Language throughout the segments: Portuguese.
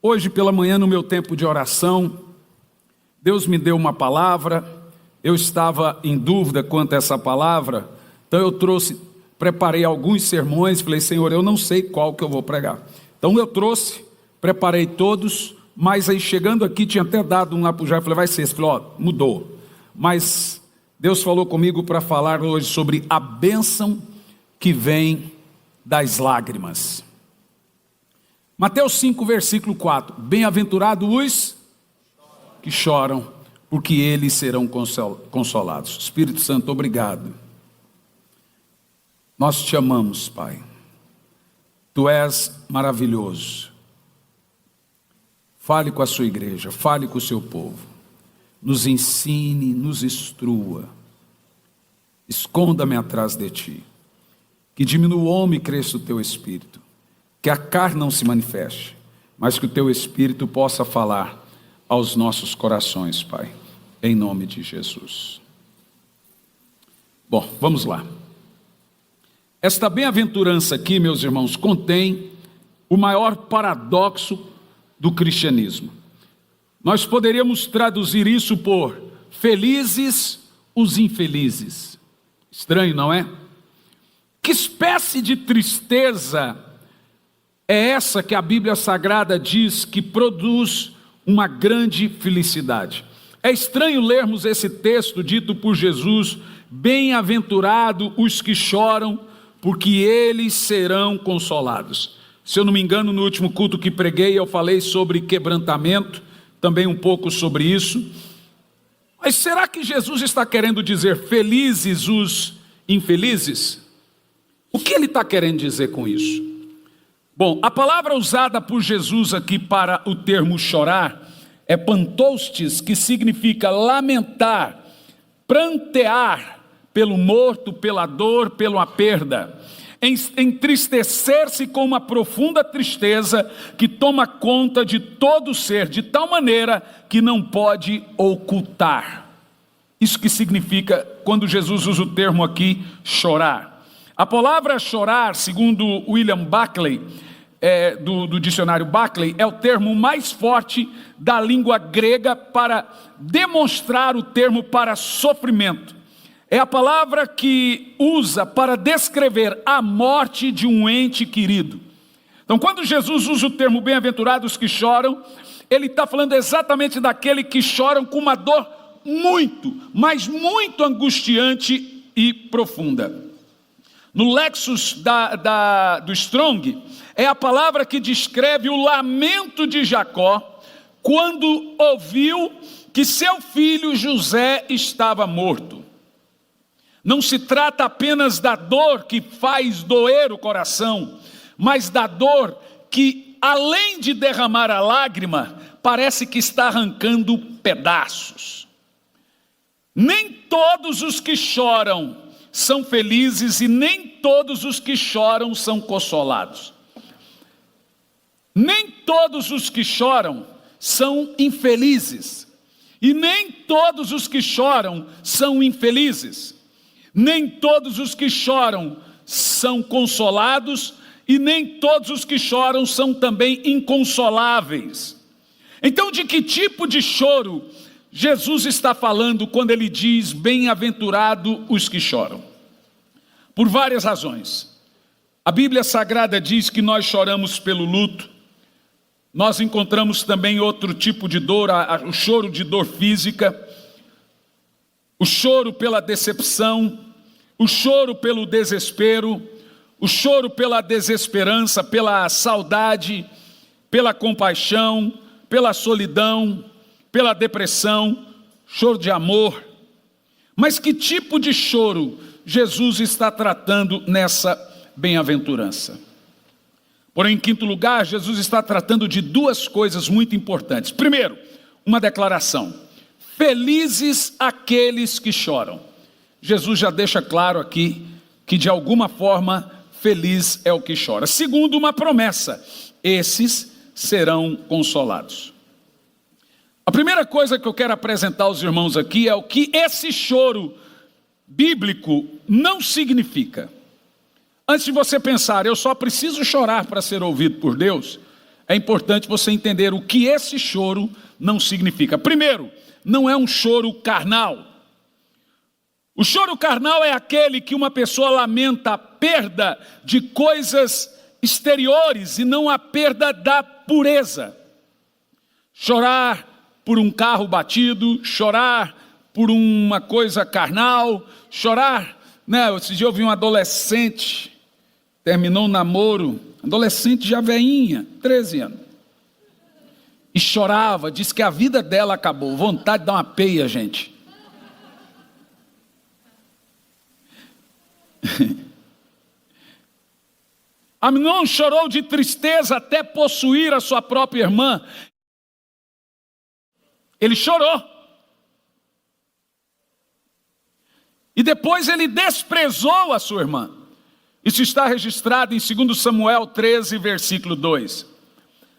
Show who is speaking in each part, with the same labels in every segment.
Speaker 1: Hoje pela manhã, no meu tempo de oração, Deus me deu uma palavra, eu estava em dúvida quanto a essa palavra, então eu preparei alguns sermões, falei, Senhor, eu não sei qual que eu vou pregar. Então eu preparei todos, mas aí chegando aqui, tinha até dado um lá para o Jair, falei, vai ser esse, falei, mudou. Mas Deus falou comigo para falar hoje sobre a bênção que vem das lágrimas. Mateus 5, versículo 4, bem-aventurados os que choram, porque eles serão consolados. Espírito Santo, obrigado. Nós te amamos, Pai. Tu és maravilhoso. Fale com a sua igreja, fale com o seu povo. Nos ensine, nos instrua. Esconda-me atrás de ti. Que diminua o homem e cresça o teu espírito. Que a carne não se manifeste, mas que o teu espírito possa falar aos nossos corações, Pai. Em nome de Jesus. Bom, vamos lá. Esta bem-aventurança aqui, meus irmãos, contém o maior paradoxo do cristianismo. Nós poderíamos traduzir isso por felizes os infelizes. Estranho, não é? Que espécie de tristeza é essa que a Bíblia Sagrada diz que produz uma grande felicidade? É estranho lermos esse texto dito por Jesus, bem-aventurado os que choram, porque eles serão consolados. Se eu não me engano, no último culto que preguei, eu falei sobre quebrantamento, também um pouco sobre isso. Mas será que Jesus está querendo dizer felizes os infelizes? O que ele está querendo dizer com isso? Bom, a palavra usada por Jesus aqui para o termo chorar é pantoustes, que significa lamentar, prantear pelo morto, pela dor, pela perda, entristecer-se com uma profunda tristeza que toma conta de todo o ser, de tal maneira que não pode ocultar. Isso que significa quando Jesus usa o termo aqui, chorar. A palavra chorar, segundo William Buckley, do dicionário Buckley, é o termo mais forte da língua grega para demonstrar o termo para sofrimento. É a palavra que usa para descrever a morte de um ente querido. Então, quando Jesus usa o termo bem-aventurados que choram, ele está falando exatamente daquele que choram com uma dor muito, mas muito angustiante e profunda. No Lexus do Strong, é a palavra que descreve o lamento de Jacó quando ouviu que seu filho José estava morto. Não se trata apenas da dor que faz doer o coração, mas da dor que, além de derramar a lágrima, parece que está arrancando pedaços. Nem todos os que choram são felizes e nem todos os que choram são consolados. Nem todos os que choram são infelizes. E nem todos os que choram são infelizes. Nem todos os que choram são consolados e nem todos os que choram são também inconsoláveis. Então, de que tipo de choro Jesus está falando quando ele diz bem-aventurado os que choram? Por várias razões. A Bíblia Sagrada diz que nós choramos pelo luto. Nós encontramos também outro tipo de dor, o choro de dor física, o choro pela decepção, o choro pelo desespero, o choro pela desesperança, pela saudade, pela compaixão, pela solidão, pela depressão, choro de amor. Mas que tipo de choro Jesus está tratando nessa bem-aventurança? Porém, em quinto lugar, Jesus está tratando de duas coisas muito importantes. Primeiro, uma declaração: felizes aqueles que choram. Jesus já deixa claro aqui que de alguma forma feliz é o que chora. Segundo, uma promessa: esses serão consolados. A primeira coisa que eu quero apresentar aos irmãos aqui é o que esse choro bíblico não significa. Antes de você pensar, eu só preciso chorar para ser ouvido por Deus, é importante você entender o que esse choro não significa. Primeiro, não é um choro carnal. O choro carnal é aquele que uma pessoa lamenta a perda de coisas exteriores e não a perda da pureza. Chorar por um carro batido, chorar por uma coisa carnal, chorar, né? Esse dia eu vi um adolescente, terminou um namoro, adolescente já veinha, 13 anos, e chorava, disse que a vida dela acabou, vontade de dar uma peia, gente. Amnon chorou de tristeza até possuir a sua própria irmã. Ele chorou. E depois ele desprezou a sua irmã. Isso está registrado em 2 Samuel 13, versículo 2.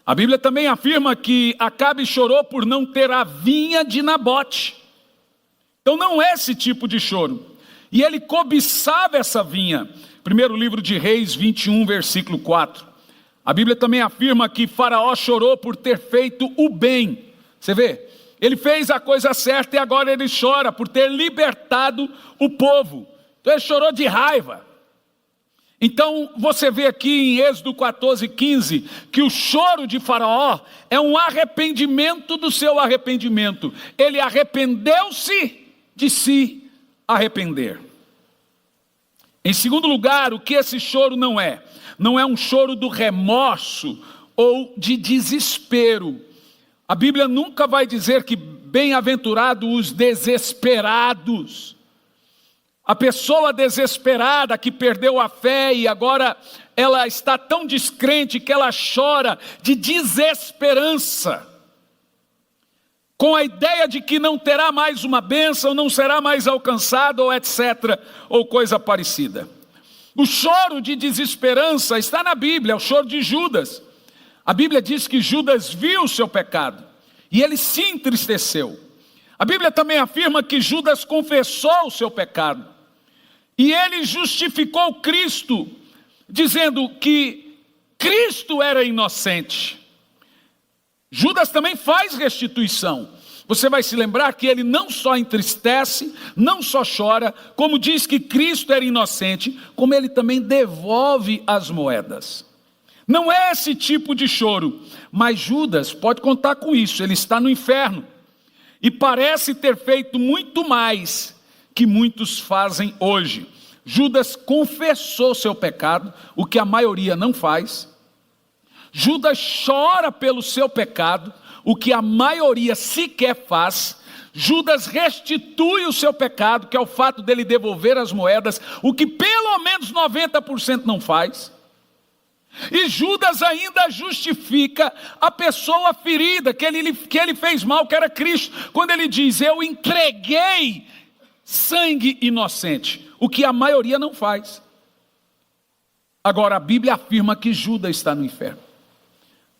Speaker 1: A Bíblia também afirma que Acabe chorou por não ter a vinha de Nabote. Então não é esse tipo de choro. E ele cobiçava essa vinha. Primeiro livro de Reis 21, versículo 4. A Bíblia também afirma que Faraó chorou por ter feito o bem. Você vê? Ele fez a coisa certa e agora ele chora por ter libertado o povo. Então ele chorou de raiva. Então você vê aqui em Êxodo 14, 15, que o choro de Faraó é um arrependimento do seu arrependimento. Ele arrependeu-se de se arrepender. Em segundo lugar, o que esse choro não é? Não é um choro do remorso ou de desespero. A Bíblia nunca vai dizer que bem-aventurados os desesperados. A pessoa desesperada que perdeu a fé e agora ela está tão descrente que ela chora de desesperança, com a ideia de que não terá mais uma bênção, não será mais alcançado, ou etc., ou coisa parecida. O choro de desesperança está na Bíblia, é o choro de Judas. A Bíblia diz que Judas viu o seu pecado, e ele se entristeceu. A Bíblia também afirma que Judas confessou o seu pecado, e ele justificou Cristo, dizendo que Cristo era inocente. Judas também faz restituição. Você vai se lembrar que ele não só entristece, não só chora, como diz que Cristo era inocente, como ele também devolve as moedas. Não é esse tipo de choro, mas Judas pode contar com isso, ele está no inferno. E parece ter feito muito mais que muitos fazem hoje. Judas confessou seu pecado, o que a maioria não faz. Judas chora pelo seu pecado, o que a maioria sequer faz. Judas restitui o seu pecado, que é o fato dele devolver as moedas, o que pelo menos 90% não faz. E Judas ainda justifica a pessoa ferida, que ele fez mal, que era Cristo, quando ele diz: eu entreguei sangue inocente, o que a maioria não faz. Agora a Bíblia afirma que Judas está no inferno.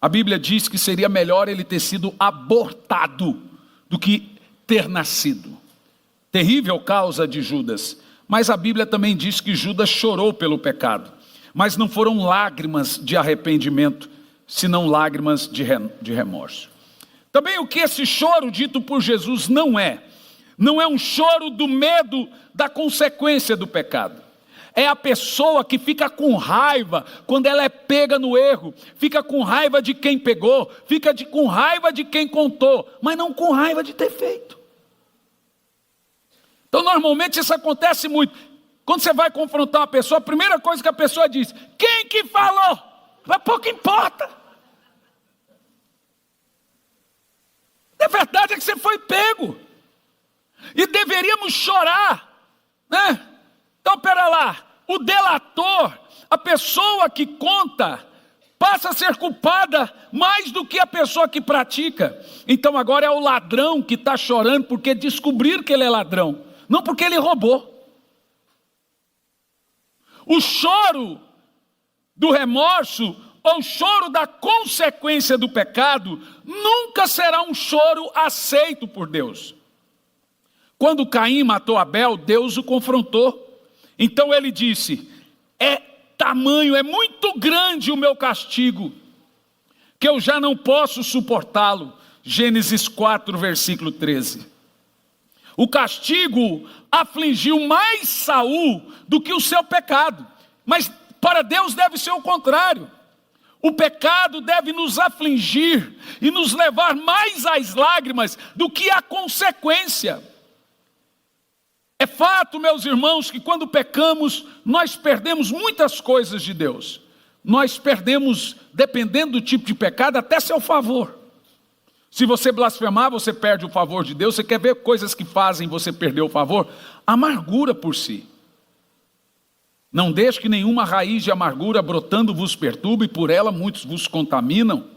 Speaker 1: A Bíblia diz que seria melhor ele ter sido abortado do que ter nascido. Terrível causa de Judas. Mas a Bíblia também diz que Judas chorou pelo pecado. Mas não foram lágrimas de arrependimento, senão lágrimas de remorso. Também o que esse choro dito por Jesus não é um choro do medo da consequência do pecado. É a pessoa que fica com raiva quando ela é pega no erro, fica com raiva de quem pegou, com raiva de quem contou, mas não com raiva de ter feito. Então normalmente isso acontece muito. Quando você vai confrontar uma pessoa, a primeira coisa que a pessoa diz: quem que falou? Mas pouco importa. A verdade é que você foi pego. E deveríamos chorar, né? Então, pera lá, o delator, a pessoa que conta, passa a ser culpada mais do que a pessoa que pratica. Então agora é o ladrão que está chorando porque descobriram que ele é ladrão, não porque ele roubou. O choro do remorso, ou o choro da consequência do pecado, nunca será um choro aceito por Deus. Quando Caim matou Abel, Deus o confrontou. Então ele disse: é muito grande o meu castigo, que eu já não posso suportá-lo. Gênesis 4, versículo 13. O castigo afligiu mais Saul do que o seu pecado, mas para Deus deve ser o contrário. O pecado deve nos afligir e nos levar mais às lágrimas do que a consequência. É fato, meus irmãos, que quando pecamos, nós perdemos muitas coisas de Deus. Nós perdemos, dependendo do tipo de pecado, até seu favor. Se você blasfemar, você perde o favor de Deus. Você quer ver coisas que fazem você perder o favor? Amargura por si. Não deixe que nenhuma raiz de amargura brotando vos perturbe, e por ela muitos vos contaminam,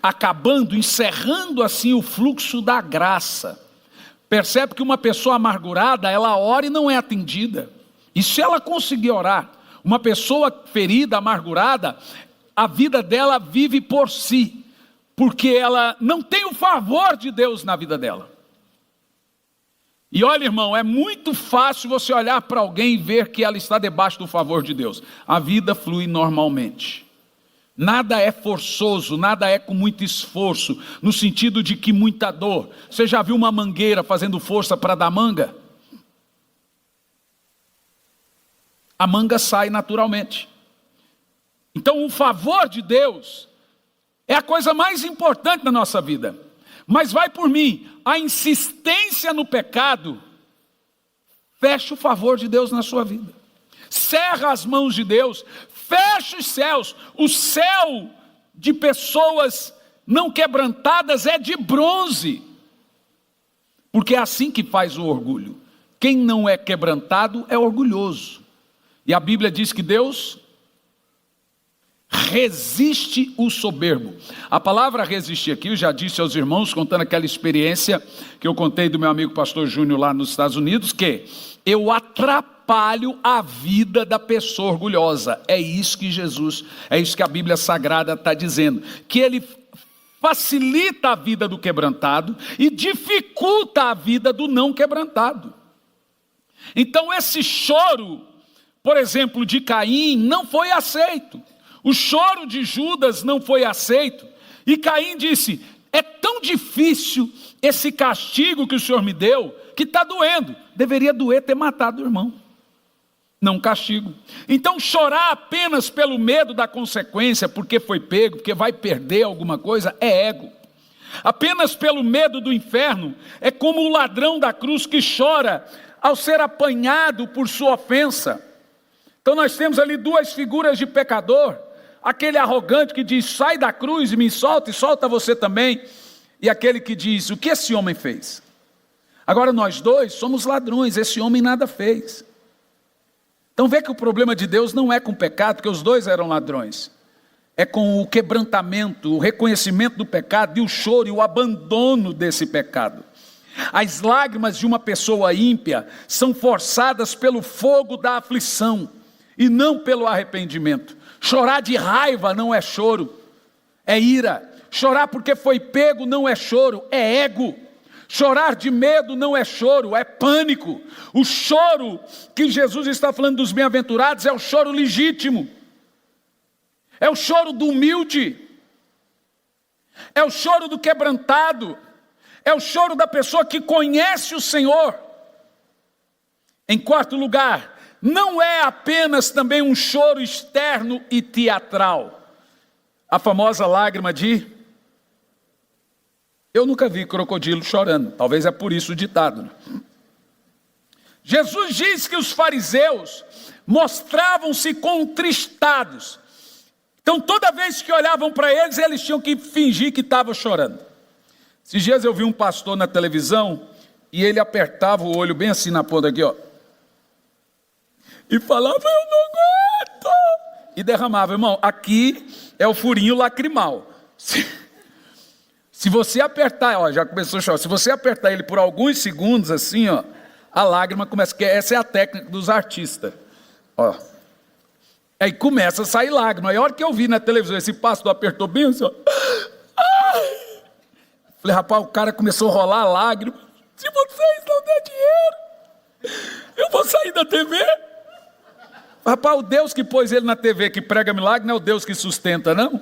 Speaker 1: acabando, encerrando assim o fluxo da graça. Percebe que uma pessoa amargurada, ela ora e não é atendida. E se ela conseguir orar, uma pessoa ferida, amargurada, a vida dela vive por si, porque ela não tem o favor de Deus na vida dela. E olha, irmão, é muito fácil você olhar para alguém e ver que ela está debaixo do favor de Deus. A vida flui normalmente. Nada é forçoso, nada é com muito esforço, no sentido de que muita dor. Você já viu uma mangueira fazendo força para dar manga? A manga sai naturalmente. Então o favor de Deus é a coisa mais importante na nossa vida. Mas vai por mim, a insistência no pecado fecha o favor de Deus na sua vida. Cerra as mãos de Deus, fecha os céus. O céu de pessoas não quebrantadas é de bronze. Porque é assim que faz o orgulho. Quem não é quebrantado é orgulhoso. E a Bíblia diz que Deus resiste o soberbo. A palavra resistir aqui, eu já disse aos irmãos, contando aquela experiência que eu contei do meu amigo pastor Júnior lá nos Estados Unidos, que eu atrapalho a vida da pessoa orgulhosa. É isso que Jesus, é isso que a Bíblia Sagrada está dizendo, que ele facilita a vida do quebrantado e dificulta a vida do não quebrantado. Então esse choro, por exemplo, de Caim não foi aceito. O choro de Judas não foi aceito. E Caim disse, é tão difícil esse castigo que o Senhor me deu, que está doendo. Deveria doer ter matado o irmão. Não castigo. Então chorar apenas pelo medo da consequência, porque foi pego, porque vai perder alguma coisa, é ego. Apenas pelo medo do inferno, é como o ladrão da cruz que chora ao ser apanhado por sua ofensa. Então nós temos ali duas figuras de pecador. Aquele arrogante que diz, sai da cruz e me solta, e solta você também. E aquele que diz, o que esse homem fez? Agora nós dois somos ladrões, esse homem nada fez. Então vê que o problema de Deus não é com o pecado, porque os dois eram ladrões. É com o quebrantamento, o reconhecimento do pecado, e o choro e o abandono desse pecado. As lágrimas de uma pessoa ímpia são forçadas pelo fogo da aflição, e não pelo arrependimento. Chorar de raiva não é choro, é ira. Chorar porque foi pego não é choro, é ego. Chorar de medo não é choro, é pânico. O choro que Jesus está falando dos bem-aventurados é o choro legítimo. É o choro do humilde. É o choro do quebrantado. É o choro da pessoa que conhece o Senhor. Em quarto lugar, não é apenas também um choro externo e teatral. A famosa lágrima de... Eu nunca vi crocodilo chorando, talvez é por isso o ditado. Jesus diz que os fariseus mostravam-se contristados. Então toda vez que olhavam para eles, eles tinham que fingir que estavam chorando. Esses dias eu vi um pastor na televisão, e ele apertava o olho bem assim na ponta aqui, ó. E falava, eu não aguento. E derramava, irmão, aqui é o furinho lacrimal. Se você apertar, ó, já começou a chorar. Se você apertar ele por alguns segundos assim, ó, a lágrima começa, que essa é a técnica dos artistas. Ó. Aí começa a sair lágrima. Aí a hora que eu vi na televisão, esse pastor apertou bem assim, ó. Ai! Falei, rapaz, o cara começou a rolar lágrima. Se vocês não der dinheiro, eu vou sair da TV. Rapaz, o Deus que pôs ele na TV, que prega milagre, não é o Deus que sustenta, não?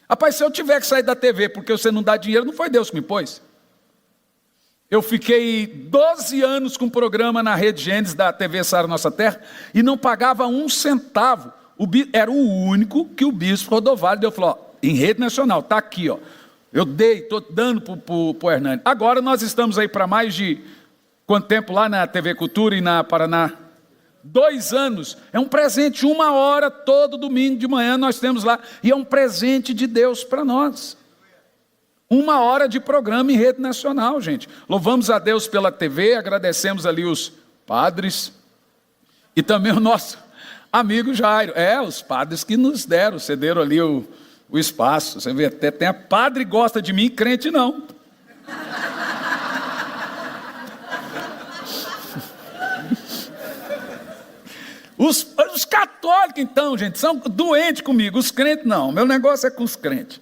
Speaker 1: Rapaz, se eu tiver que sair da TV porque você não dá dinheiro, não foi Deus que me pôs. Eu fiquei 12 anos com um programa na Rede Gênesis da TV Sara Nossa Terra e não pagava um centavo. Era o único que o bispo Rodovalho deu, falou, ó, em rede nacional, está aqui, ó. Eu estou dando para o Hernani. Agora nós estamos aí para mais de, quanto tempo lá na TV Cultura e na Paraná? 2 anos, é um presente, 1 hora todo domingo de manhã nós temos lá, e é um presente de Deus para nós. 1 hora de programa em rede nacional, gente. Louvamos a Deus pela TV, agradecemos ali os padres, e também o nosso amigo Jairo, os padres que nos cederam ali o espaço. Você vê, até tem a padre gosta de mim, crente não. Os católicos, então, gente, são doentes comigo, os crentes não, meu negócio é com os crentes.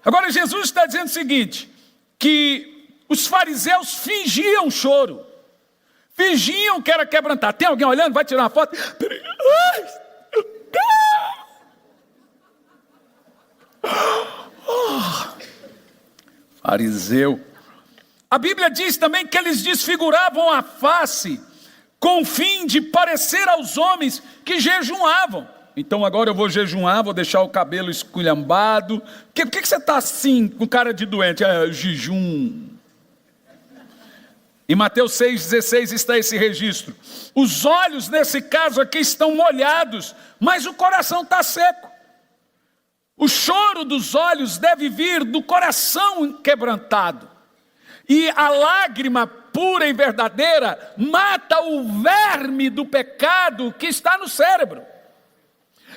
Speaker 1: Agora, Jesus está dizendo o seguinte, que os fariseus fingiam choro, fingiam que era quebrantar. Tem alguém olhando, vai tirar uma foto? Peraí. Ai, meu Deus! Fariseu. A Bíblia diz também que eles desfiguravam a face, com o fim de parecer aos homens que jejuavam. Então agora eu vou jejuar, vou deixar o cabelo esculhambado. Por que você está assim, com cara de doente? Jejum. Em Mateus 6,16 está esse registro. Os olhos, nesse caso aqui, estão molhados, mas o coração está seco. O choro dos olhos deve vir do coração quebrantado. E a lágrima pura e verdadeira mata o verme do pecado que está no cérebro.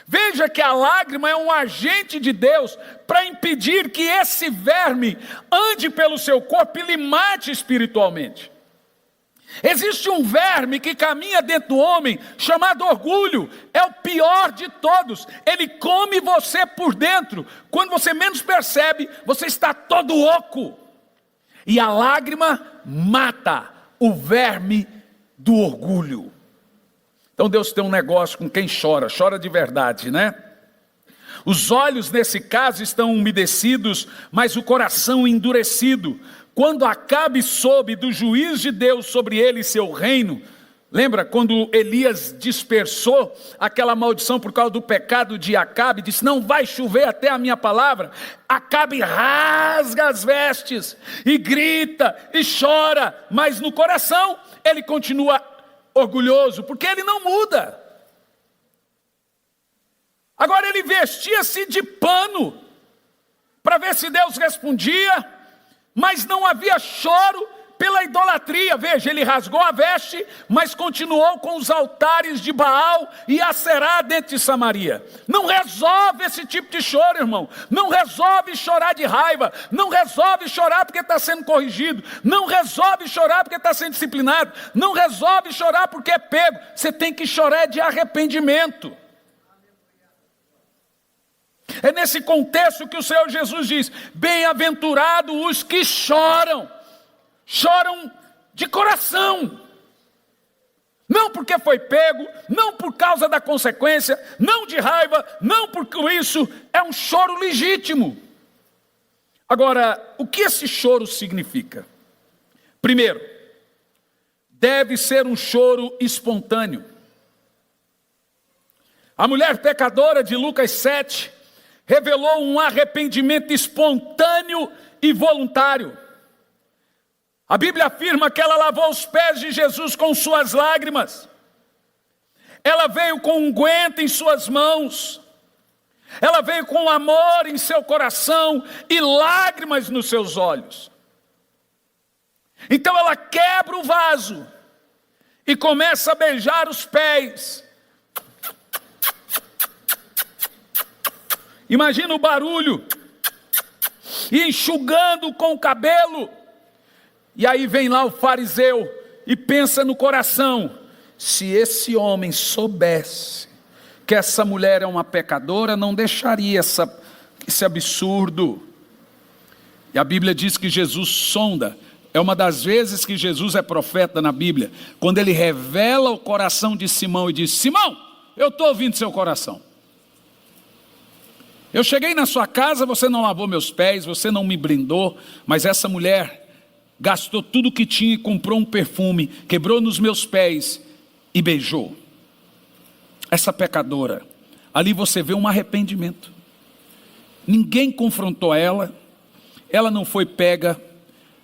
Speaker 1: Veja que a lágrima é um agente de Deus para impedir que esse verme ande pelo seu corpo e lhe mate espiritualmente. Existe um verme que caminha dentro do homem chamado orgulho, é o pior de todos, ele come você por dentro, quando você menos percebe, você está todo oco. E a lágrima mata o verme do orgulho. Então Deus tem um negócio com quem chora, chora de verdade, né? Os olhos nesse caso estão umedecidos, mas o coração endurecido. Quando Acabe soube do juízo de Deus sobre ele e seu reino, lembra quando Elias dispersou aquela maldição por causa do pecado de Acabe, disse, não vai chover até a minha palavra. Acabe rasga as vestes e grita e chora, mas no coração ele continua orgulhoso, porque ele não muda. Agora ele vestia-se de pano, para ver se Deus respondia, mas não havia choro pela idolatria. Veja, ele rasgou a veste, mas continuou com os altares de Baal e Aserá dentro de Samaria. Não resolve esse tipo de choro, irmão. Não resolve chorar de raiva. Não resolve chorar porque está sendo corrigido. Não resolve chorar porque está sendo disciplinado. Não resolve chorar porque é pego. Você tem que chorar de arrependimento. É nesse contexto que o Senhor Jesus diz, bem-aventurados os que choram. Choram de coração, não porque foi pego, não por causa da consequência, não de raiva, não porque isso é um choro legítimo. Agora, o que esse choro significa? Primeiro, deve ser um choro espontâneo. A mulher pecadora de Lucas 7 revelou um arrependimento espontâneo e voluntário. A Bíblia afirma que ela lavou os pés de Jesus com suas lágrimas. Ela veio com unguento em suas mãos. Ela veio com amor em seu coração e lágrimas nos seus olhos. Então ela quebra o vaso e começa a beijar os pés. Imagina o barulho. E enxugando com o cabelo. E aí vem lá o fariseu e pensa no coração, se esse homem soubesse que essa mulher é uma pecadora, não deixaria esse absurdo. E a Bíblia diz que Jesus sonda, é uma das vezes que Jesus é profeta na Bíblia, quando ele revela o coração de Simão e diz, Simão, eu estou ouvindo seu coração. Eu cheguei na sua casa, você não lavou meus pés, você não me brindou, mas essa mulher gastou tudo o que tinha e comprou um perfume, quebrou nos meus pés e beijou. Essa pecadora, ali você vê um arrependimento. Ninguém confrontou ela não foi pega,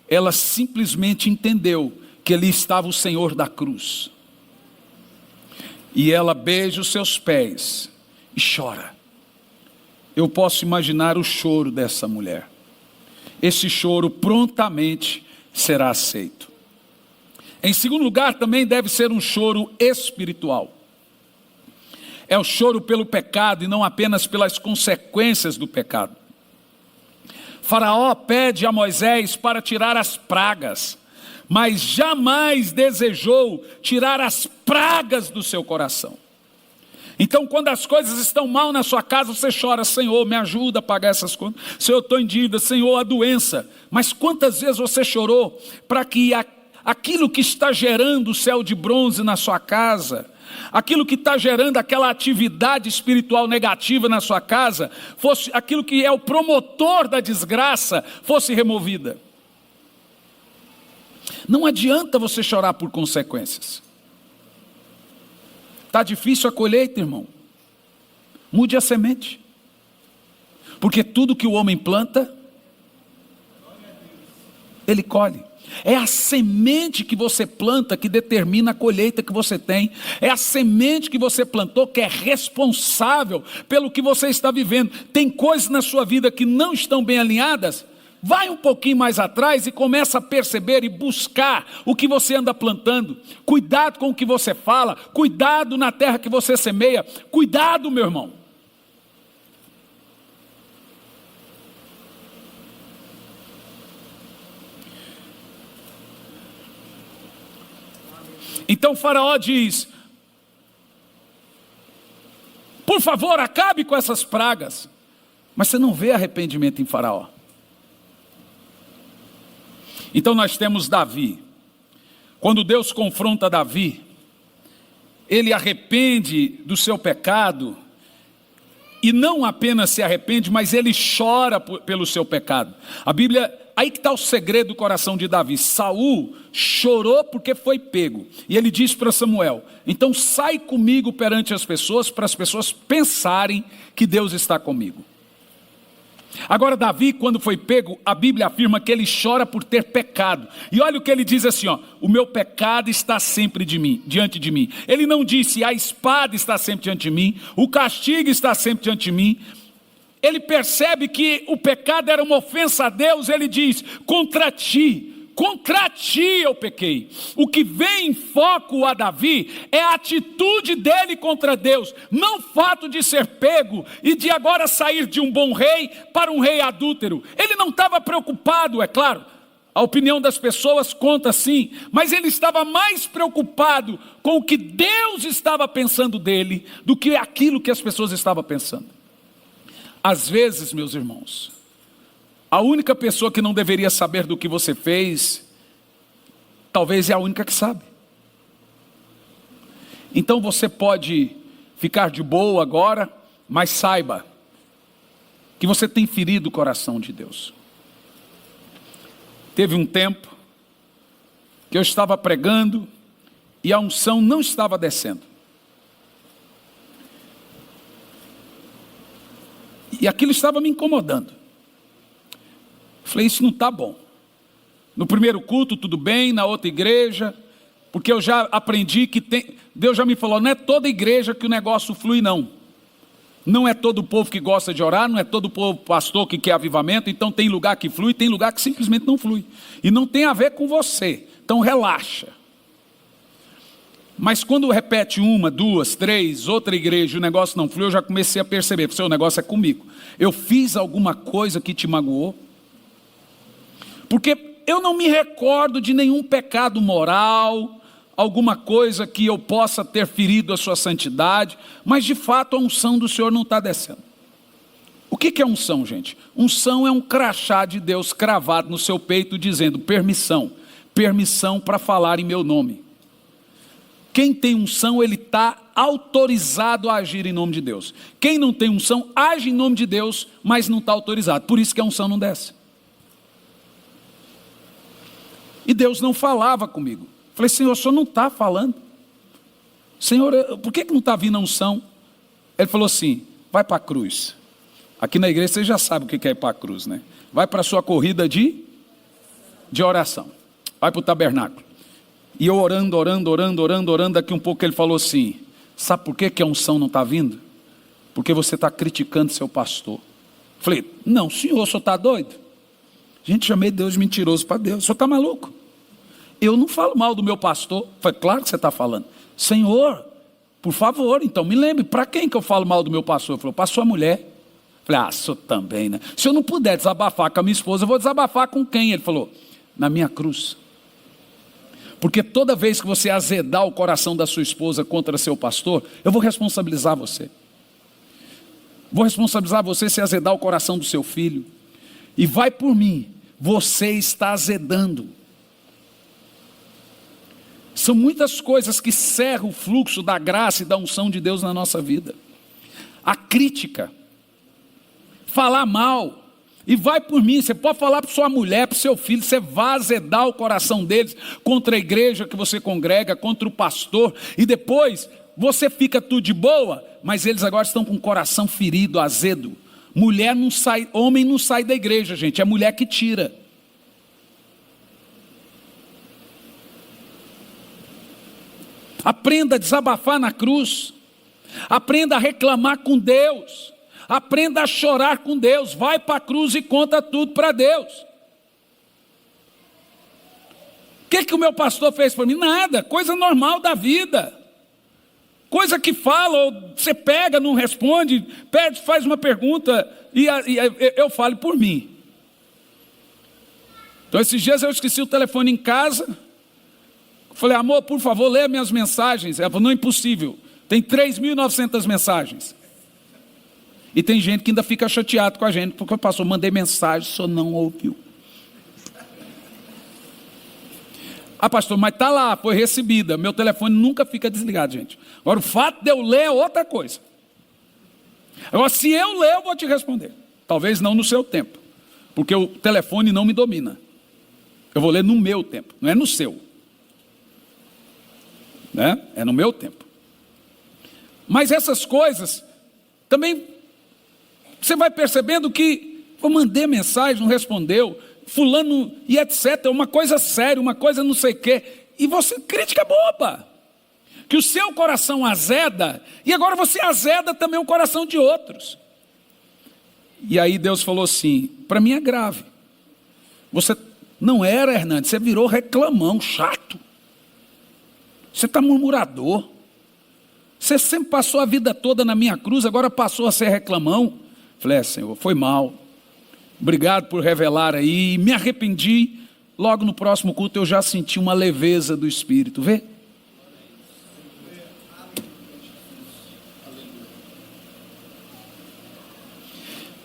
Speaker 1: ela simplesmente entendeu que ali estava o Senhor da cruz. E ela beija os seus pés e chora. Eu posso imaginar o choro dessa mulher. Esse choro prontamente será aceito. Em segundo lugar, também deve ser um choro espiritual. É o choro pelo pecado e não apenas pelas consequências do pecado. Faraó pede a Moisés para tirar as pragas, mas jamais desejou tirar as pragas do seu coração. Então, quando as coisas estão mal na sua casa, você chora: Senhor, me ajuda a pagar essas contas. Senhor, eu estou em dívida. Senhor, a doença. Mas quantas vezes você chorou para que aquilo que está gerando o céu de bronze na sua casa, aquilo que está gerando aquela atividade espiritual negativa na sua casa, fosse aquilo que é o promotor da desgraça, fosse removida? Não adianta você chorar por consequências. Está difícil a colheita, irmão. Mude a semente. Porque tudo que o homem planta, ele colhe. É a semente que você planta que determina a colheita que você tem. É a semente que você plantou que é responsável pelo que você está vivendo. Tem coisas na sua vida que não estão bem alinhadas? Vai um pouquinho mais atrás e começa a perceber e buscar o que você anda plantando. Cuidado com o que você fala. Cuidado na terra que você semeia. Cuidado, meu irmão. Então Faraó diz: por favor, acabe com essas pragas. Mas você não vê arrependimento em Faraó. Então nós temos Davi. Quando Deus confronta Davi, ele arrepende do seu pecado, e não apenas se arrepende, mas ele chora pelo seu pecado. A Bíblia, aí que está o segredo do coração de Davi. Saul chorou porque foi pego, e ele diz para Samuel: então sai comigo perante as pessoas, para as pessoas pensarem que Deus está comigo. Agora Davi, quando foi pego, a Bíblia afirma que ele chora por ter pecado. E olha o que ele diz assim, ó: o meu pecado está sempre diante de mim. Ele não disse: a espada está sempre diante de mim, o castigo está sempre diante de mim. Ele percebe que o pecado era uma ofensa a Deus. Ele diz: contra ti eu pequei. O que vem em foco a Davi é a atitude dele contra Deus, não o fato de ser pego e de agora sair de um bom rei para um rei adúltero. Ele não estava preocupado, é claro, a opinião das pessoas conta sim, mas ele estava mais preocupado com o que Deus estava pensando dele do que aquilo que as pessoas estavam pensando. Às vezes, meus irmãos, a única pessoa que não deveria saber do que você fez, talvez é a única que sabe. Então você pode ficar de boa agora, mas saiba que você tem ferido o coração de Deus. Teve um tempo que eu estava pregando e a unção não estava descendo. E aquilo estava me incomodando. Falei: isso não está bom. No primeiro culto tudo bem, na outra igreja, porque eu já aprendi que Deus já me falou: não é toda igreja que o negócio flui, não. Não é todo o povo que gosta de orar, não é todo o povo pastor que quer avivamento. Então tem lugar que flui, tem lugar que simplesmente não flui. E não tem a ver com você, então relaxa. Mas quando repete uma, duas, três, outra igreja, o negócio não flui, eu já comecei a perceber: o seu negócio é comigo. Eu fiz alguma coisa que te magoou? Porque eu não me recordo de nenhum pecado moral, alguma coisa que eu possa ter ferido a sua santidade, mas de fato a unção do Senhor não está descendo. O que é unção, gente? Unção é um crachá de Deus cravado no seu peito dizendo: permissão, permissão para falar em meu nome. Quem tem unção, ele está autorizado a agir em nome de Deus. Quem não tem unção, age em nome de Deus, mas não está autorizado. Por isso que a unção não desce. E Deus não falava comigo. Falei, Senhor, o Senhor não está falando? Senhor, por que não está vindo a unção? Ele falou assim, vai para a cruz. Aqui na igreja você já sabe o que é ir para a cruz, né? Vai para a sua corrida de oração. Vai para o tabernáculo. E eu orando, daqui um pouco ele falou assim, sabe por que a unção não está vindo? Porque você está criticando seu pastor. Falei, não, senhor, o senhor está doido? Gente, chamei Deus de mentiroso para Deus, o senhor está maluco? Eu não falo mal do meu pastor. Falei, claro que você está falando. Senhor, por favor, então me lembre, para quem que eu falo mal do meu pastor? Ele falou, para sua mulher. Falei, senhor também, né? Se eu não puder desabafar com a minha esposa, eu vou desabafar com quem? Ele falou, na minha cruz. Porque toda vez que você azedar o coração da sua esposa contra seu pastor, eu vou responsabilizar você. Vou responsabilizar você se azedar o coração do seu filho. E vai por mim, você está azedando. São muitas coisas que cerram o fluxo da graça e da unção de Deus na nossa vida. A crítica, falar mal. E vai por mim, você pode falar para sua mulher, para o seu filho, você vai azedar o coração deles contra a igreja que você congrega, contra o pastor, e depois você fica tudo de boa, mas eles agora estão com o coração ferido, azedo. Mulher não sai, homem não sai da igreja, gente, é mulher que tira. Aprenda a desabafar na cruz, aprenda a reclamar com Deus. Aprenda a chorar com Deus, vai para a cruz e conta tudo para Deus. O que o meu pastor fez para mim? Nada, coisa normal da vida. Coisa que fala, ou você pega, não responde, pede, faz uma pergunta, e eu falo por mim. Então esses dias eu esqueci o telefone em casa, falei, amor, por favor, leia minhas mensagens. Ela falou, não é impossível, tem 3.900 mensagens. E tem gente que ainda fica chateado com a gente, porque o pastor, mandei mensagem, o senhor não ouviu. Pastor, mas está lá, foi recebida. Meu telefone nunca fica desligado, gente. Agora, o fato de eu ler é outra coisa. Agora, se eu ler, eu vou te responder. Talvez não no seu tempo, porque o telefone não me domina. Eu vou ler no meu tempo, não é no seu. Né? É no meu tempo. Mas essas coisas também... Você vai percebendo que eu mandei mensagem, não respondeu, fulano e etc. Uma coisa séria, uma coisa não sei o quê. E você, crítica boba. Que o seu coração azeda, e agora você azeda também o coração de outros. E aí Deus falou assim, para mim é grave. Você não era, Hernandes, você virou reclamão, chato. Você está murmurador. Você sempre passou a vida toda na minha cruz, agora passou a ser reclamão. Falei, Senhor, foi mal, obrigado por revelar aí, me arrependi, logo no próximo culto eu já senti uma leveza do Espírito, vê?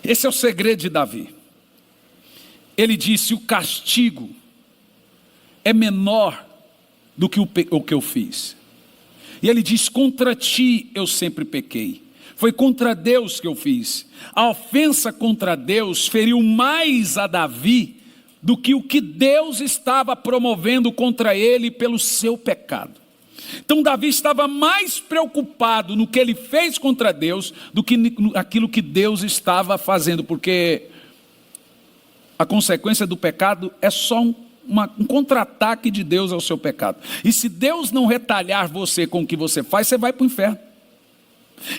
Speaker 1: Esse é o segredo de Davi. Ele disse, o castigo é menor do que o que eu fiz. E ele diz, contra ti eu sempre pequei. Foi contra Deus que eu fiz. A ofensa contra Deus feriu mais a Davi do que o que Deus estava promovendo contra ele pelo seu pecado. Então Davi estava mais preocupado no que ele fez contra Deus do que aquilo que Deus estava fazendo, porque a consequência do pecado é só um contra-ataque de Deus ao seu pecado. E se Deus não retalhar você com o que você faz, você vai para o inferno.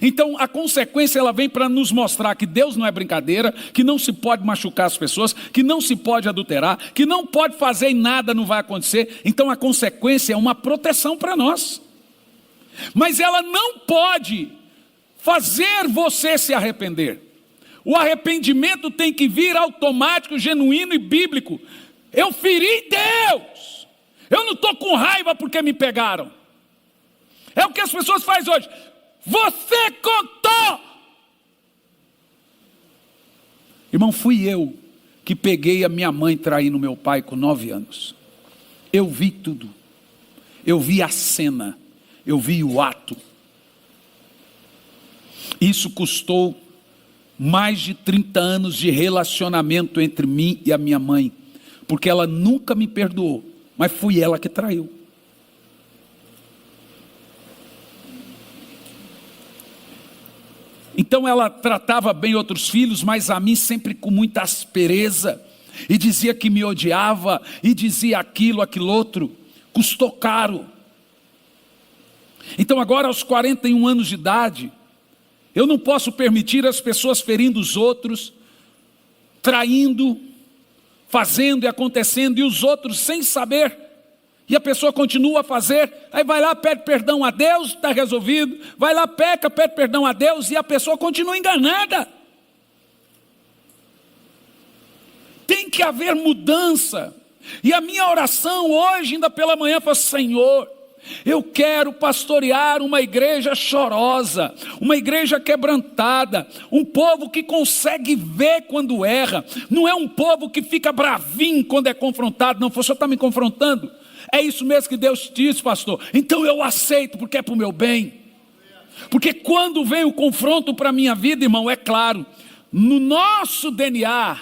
Speaker 1: Então a consequência ela vem para nos mostrar que Deus não é brincadeira, que não se pode machucar as pessoas, que não se pode adulterar, que não pode fazer e nada não vai acontecer. Então a consequência é uma proteção para nós, mas ela não pode fazer você se arrepender. O arrependimento tem que vir automático, genuíno e bíblico. Eu feri Deus, eu não estou com raiva porque me pegaram. É o que as pessoas fazem hoje. Você contou. Irmão, fui eu que peguei a minha mãe traindo meu pai com 9 anos. Eu vi tudo. Eu vi a cena. eu vi o ato. Isso custou mais de 30 anos de relacionamento entre mim e a minha mãe, porque ela nunca me perdoou, mas fui ela que traiu. Então ela tratava bem outros filhos, mas a mim sempre com muita aspereza, e dizia que me odiava, e dizia aquilo, aquilo outro. Custou caro. Então agora aos 41 anos de idade, eu não posso permitir as pessoas ferindo os outros, traindo, fazendo e acontecendo, e os outros sem saber, e a pessoa continua a fazer, aí vai lá, pede perdão a Deus, está resolvido, vai lá, peca, pede perdão a Deus, e a pessoa continua enganada. Tem que haver mudança, e a minha oração hoje, ainda pela manhã, foi: Senhor, eu quero pastorear uma igreja chorosa, uma igreja quebrantada, um povo que consegue ver quando erra, não é um povo que fica bravinho quando é confrontado. Não, o senhor está me confrontando? É isso mesmo que Deus diz, pastor, então eu aceito, porque é para o meu bem. Porque quando vem o confronto para a minha vida, irmão, é claro, no nosso DNA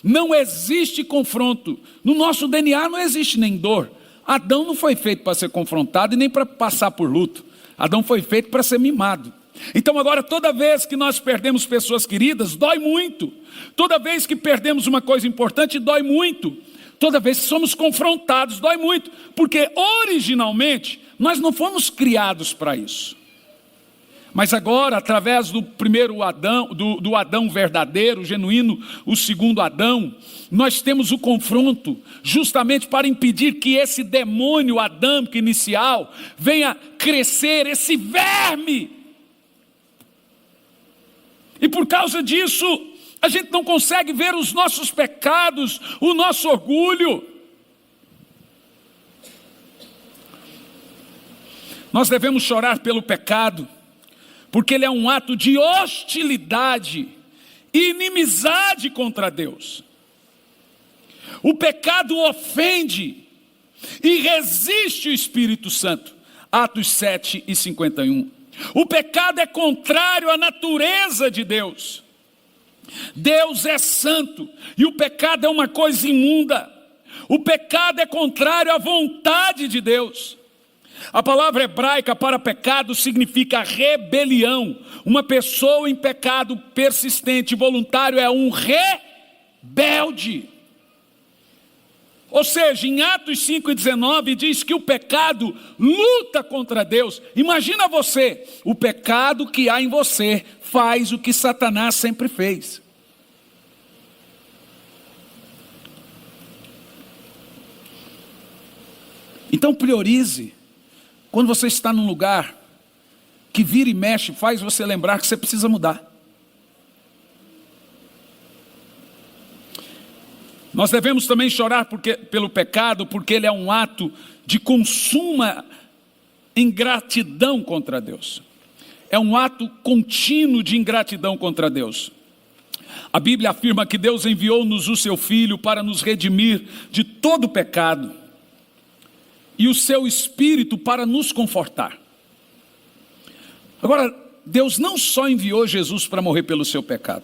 Speaker 1: não existe confronto, no nosso DNA não existe nem dor. Adão não foi feito para ser confrontado e nem para passar por luto. Adão foi feito para ser mimado. Então agora, toda vez que nós perdemos pessoas queridas, dói muito. Toda vez que perdemos uma coisa importante, dói muito. Toda vez que somos confrontados, dói muito. Porque originalmente, nós não fomos criados para isso. Mas agora, através do primeiro Adão, do Adão verdadeiro, genuíno, o segundo Adão, nós temos o confronto, justamente para impedir que esse demônio adâmico inicial venha crescer, esse verme. E por causa disso, a gente não consegue ver os nossos pecados, o nosso orgulho. Nós devemos chorar pelo pecado, porque ele é um ato de hostilidade e inimizade contra Deus. O pecado ofende e resiste o Espírito Santo. Atos 7:51. O pecado é contrário à natureza de Deus. Deus é santo e o pecado é uma coisa imunda. O pecado é contrário à vontade de Deus. A palavra hebraica para pecado significa rebelião. Uma pessoa em pecado persistente e voluntário é um rebelde. Ou seja, em Atos 5:19 diz que o pecado luta contra Deus. Imagina você, o pecado que há em você faz o que Satanás sempre fez. Então priorize. Quando você está num lugar que vira e mexe, faz você lembrar que você precisa mudar. Nós devemos também chorar pelo pecado, porque ele é um ato de consuma ingratidão contra Deus. É um ato contínuo de ingratidão contra Deus. A Bíblia afirma que Deus enviou-nos o seu Filho para nos redimir de todo pecado, e o seu Espírito para nos confortar. Agora, Deus não só enviou Jesus para morrer pelo seu pecado.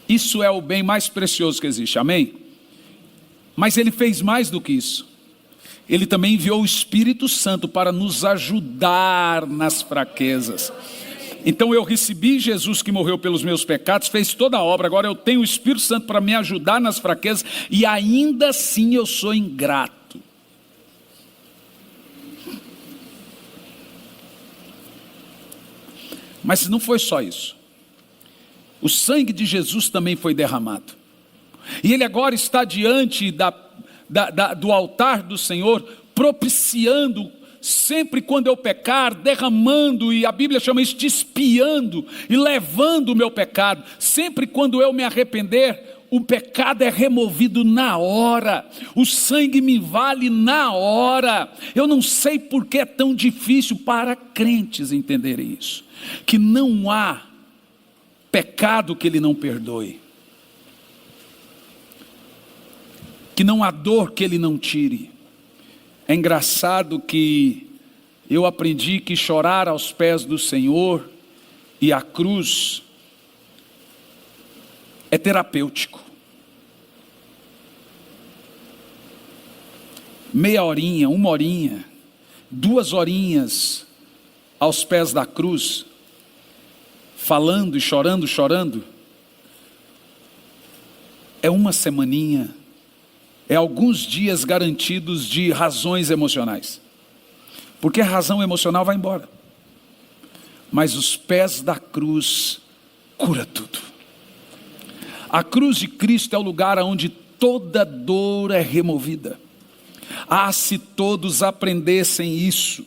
Speaker 1: Isso é o bem mais precioso que existe, amém? Mas Ele fez mais do que isso. Ele também enviou o Espírito Santo para nos ajudar nas fraquezas. Então eu recebi Jesus que morreu pelos meus pecados, fez toda a obra, agora eu tenho o Espírito Santo para me ajudar nas fraquezas, e ainda assim eu sou ingrato. Mas não foi só isso. O sangue de Jesus também foi derramado. E Ele agora está diante do altar do Senhor, propiciando, sempre quando eu pecar, derramando, e a Bíblia chama isso de expiando, e levando o meu pecado. Sempre quando eu me arrepender, o pecado é removido na hora, o sangue me vale na hora. Eu não sei por que é tão difícil para crentes entenderem isso, que não há pecado que Ele não perdoe, que não há dor que Ele não tire. É engraçado que eu aprendi que chorar aos pés do Senhor e a cruz é terapêutico. Meia horinha, 1 horinha, 2 horinhas aos pés da cruz, falando e chorando, é 1 semaninha, é alguns dias garantidos de razões emocionais, porque a razão emocional vai embora, mas os pés da cruz cura tudo. A cruz de Cristo é o lugar onde toda dor é removida. Ah, se todos aprendessem isso,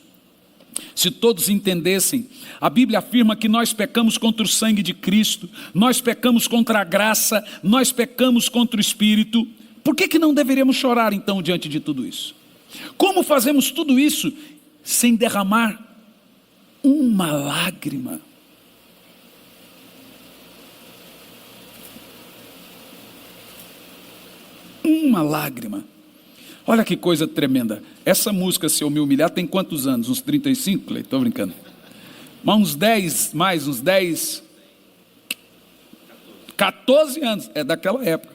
Speaker 1: se todos entendessem. A Bíblia afirma que nós pecamos contra o sangue de Cristo, nós pecamos contra a graça, nós pecamos contra o Espírito. Por que não deveríamos chorar então diante de tudo isso? Como fazemos tudo isso sem derramar uma lágrima? Uma lágrima. Olha que coisa tremenda. Essa música, Se Eu Me Humilhar, tem quantos anos? Uns 35, Cleiton? Estou brincando. Mas uns 10, 14 anos. É daquela época.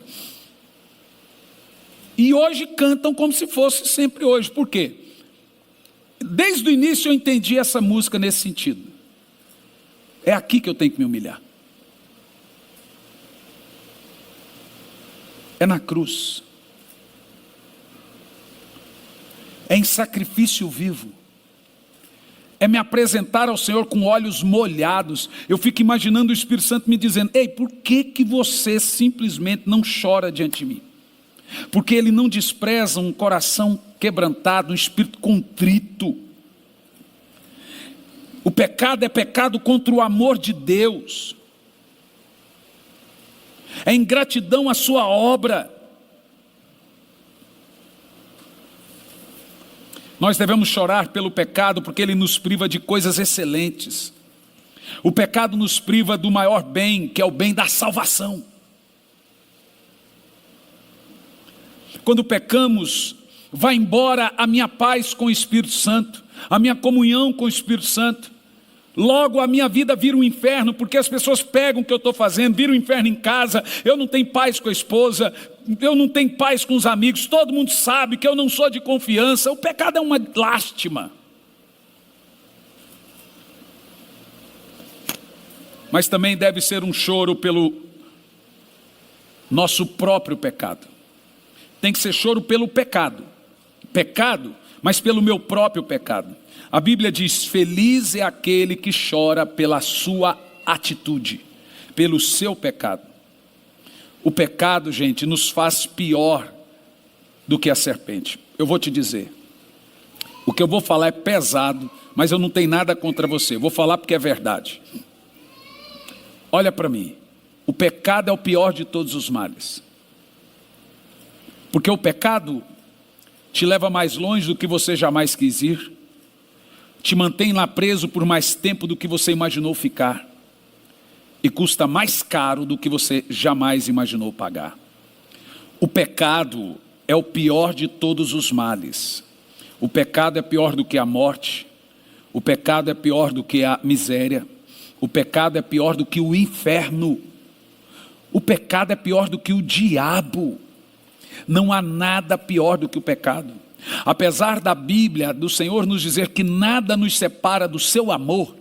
Speaker 1: E hoje cantam como se fosse sempre hoje. Por quê? Desde o início eu entendi essa música nesse sentido. É aqui que eu tenho que me humilhar. É na cruz. É em sacrifício vivo. É me apresentar ao Senhor com olhos molhados. Eu fico imaginando o Espírito Santo me dizendo: ei, por que você simplesmente não chora diante de mim? Porque Ele não despreza um coração quebrantado, um espírito contrito. O pecado é pecado contra o amor de Deus. É ingratidão à sua obra. Nós devemos chorar pelo pecado porque ele nos priva de coisas excelentes. O pecado nos priva do maior bem, que é o bem da salvação. Quando pecamos, vai embora a minha paz com o Espírito Santo, a minha comunhão com o Espírito Santo. Logo a minha vida vira um inferno, porque as pessoas pegam o que eu estou fazendo, vira um inferno em casa, eu não tenho paz com a esposa, eu não tenho paz com os amigos, todo mundo sabe que eu não sou de confiança. O pecado é uma lástima. Mas também deve ser um choro pelo nosso próprio pecado. Tem que ser choro pelo pecado, mas pelo meu próprio pecado. A Bíblia diz: feliz é aquele que chora pela sua atitude, pelo seu pecado. O pecado, gente, nos faz pior do que a serpente. Eu vou te dizer, o que eu vou falar é pesado, mas eu não tenho nada contra você, eu vou falar porque é verdade. Olha para mim, o pecado é o pior de todos os males, porque o pecado te leva mais longe do que você jamais quis ir, te mantém lá preso por mais tempo do que você imaginou ficar, e custa mais caro do que você jamais imaginou pagar. O pecado é o pior de todos os males. O pecado é pior do que a morte, o pecado é pior do que a miséria, o pecado é pior do que o inferno, o pecado é pior do que o diabo. Não há nada pior do que o pecado. Apesar da Bíblia, do Senhor nos dizer que nada nos separa do seu amor,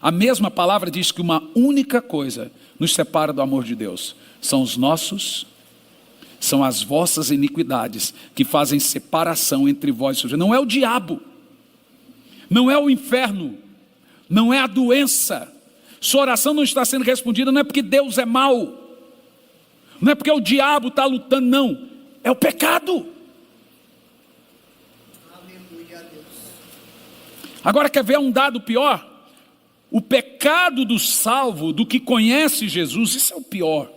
Speaker 1: a mesma palavra diz que uma única coisa nos separa do amor de Deus. São as vossas iniquidades que fazem separação entre vós e o Senhor. Não é o diabo, não é o inferno, não é a doença. Sua oração não está sendo respondida, não é porque Deus é mau, não é porque o diabo está lutando, não. É o pecado. Agora quer ver um dado pior? O pecado do salvo, do que conhece Jesus, isso é o pior.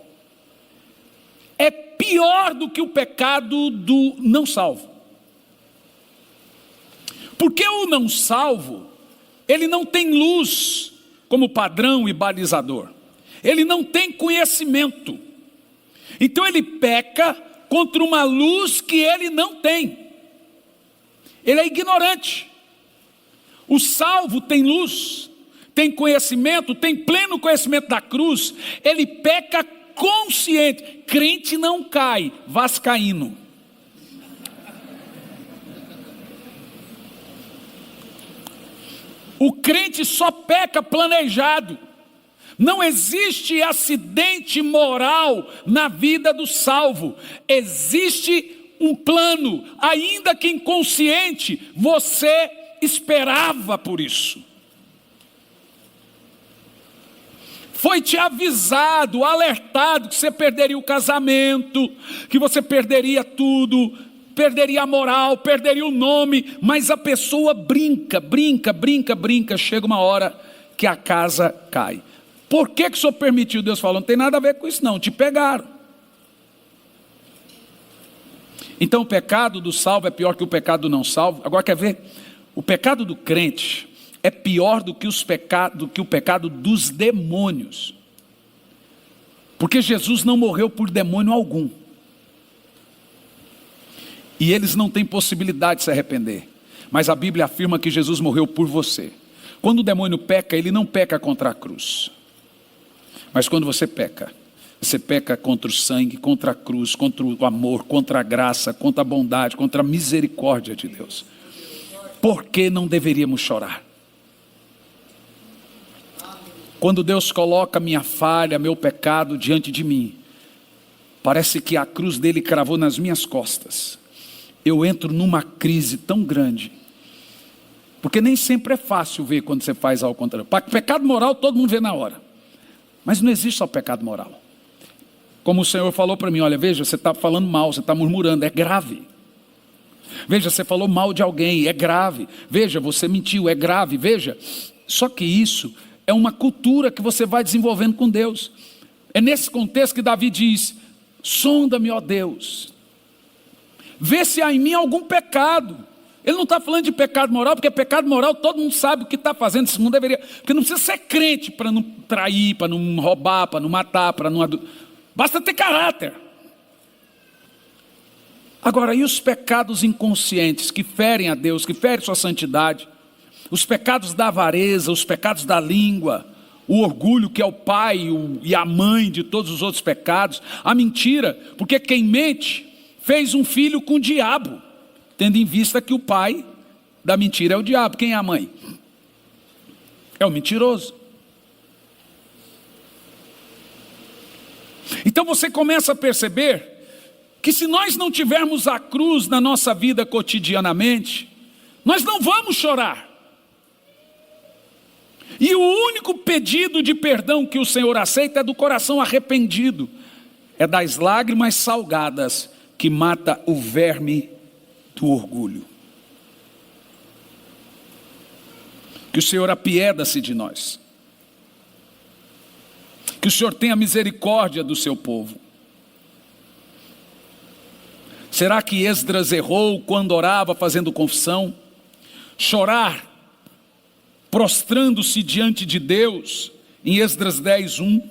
Speaker 1: É pior do que o pecado do não salvo. Porque o não salvo, ele não tem luz como padrão e balizador. Ele não tem conhecimento. Então ele peca contra uma luz que ele não tem. Ele é ignorante. O salvo tem luz, tem conhecimento, tem pleno conhecimento da cruz. Ele peca consciente. Crente não cai, vascaíno. O crente só peca planejado. Não existe acidente moral na vida do salvo. Existe um plano, ainda que inconsciente, você esperava por isso. Foi te avisado, alertado que você perderia o casamento, que você perderia tudo, perderia a moral, perderia o nome, mas a pessoa brinca, chega uma hora que a casa cai. Por que o Senhor permitiu? Deus falou, não tem nada a ver com isso não, te pegaram. Então o pecado do salvo é pior que o pecado do não salvo. Agora quer ver? O pecado do crente é pior do que o pecado dos demônios. Porque Jesus não morreu por demônio algum. E eles não têm possibilidade de se arrepender. Mas a Bíblia afirma que Jesus morreu por você. Quando o demônio peca, ele não peca contra a cruz. Mas quando você peca contra o sangue, contra a cruz, contra o amor, contra a graça, contra a bondade, contra a misericórdia de Deus. Por que não deveríamos chorar? Quando Deus coloca minha falha, meu pecado diante de mim, parece que a cruz dele cravou nas minhas costas. Eu entro numa crise tão grande, porque nem sempre é fácil ver quando você faz algo contrário. Pecado moral todo mundo vê na hora, mas não existe só pecado moral. Como o Senhor falou para mim, olha, veja, você está falando mal, você está murmurando, é grave. Veja, você falou mal de alguém, é grave. Veja, você mentiu, é grave. Veja, só que isso é uma cultura que você vai desenvolvendo com Deus. É nesse contexto que Davi diz, sonda-me, ó Deus, vê se há em mim algum pecado. Ele não está falando de pecado moral, porque pecado moral todo mundo sabe o que está fazendo, isso não deveria, porque não precisa ser crente para não trair, para não roubar, para não matar, para não basta ter caráter. Agora, e os pecados inconscientes que ferem a Deus, que ferem sua santidade? Os pecados da avareza, os pecados da língua, o orgulho que é o pai e a mãe de todos os outros pecados, a mentira, porque quem mente fez um filho com o diabo, tendo em vista que o pai da mentira é o diabo. Quem é a mãe? É o mentiroso. Então você começa a perceber que se nós não tivermos a cruz na nossa vida cotidianamente, nós não vamos chorar. E o único pedido de perdão que o Senhor aceita é do coração arrependido, é das lágrimas salgadas que mata o verme do orgulho. Que o Senhor apieda-se de nós. Que o Senhor tenha misericórdia do seu povo. Será que Esdras errou quando orava fazendo confissão? Chorar, prostrando-se diante de Deus, em Esdras 10:1,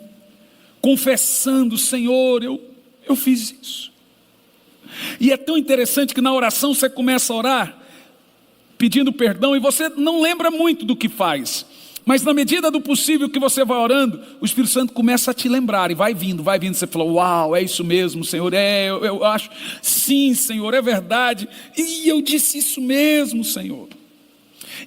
Speaker 1: confessando, Senhor, eu fiz isso. E é tão interessante que na oração você começa a orar, pedindo perdão, e você não lembra muito do que faz. Mas na medida do possível que você vai orando, o Espírito Santo começa a te lembrar, e vai vindo, você falou, uau, é isso mesmo, Senhor, eu acho, sim, Senhor, é verdade, e eu disse isso mesmo, Senhor,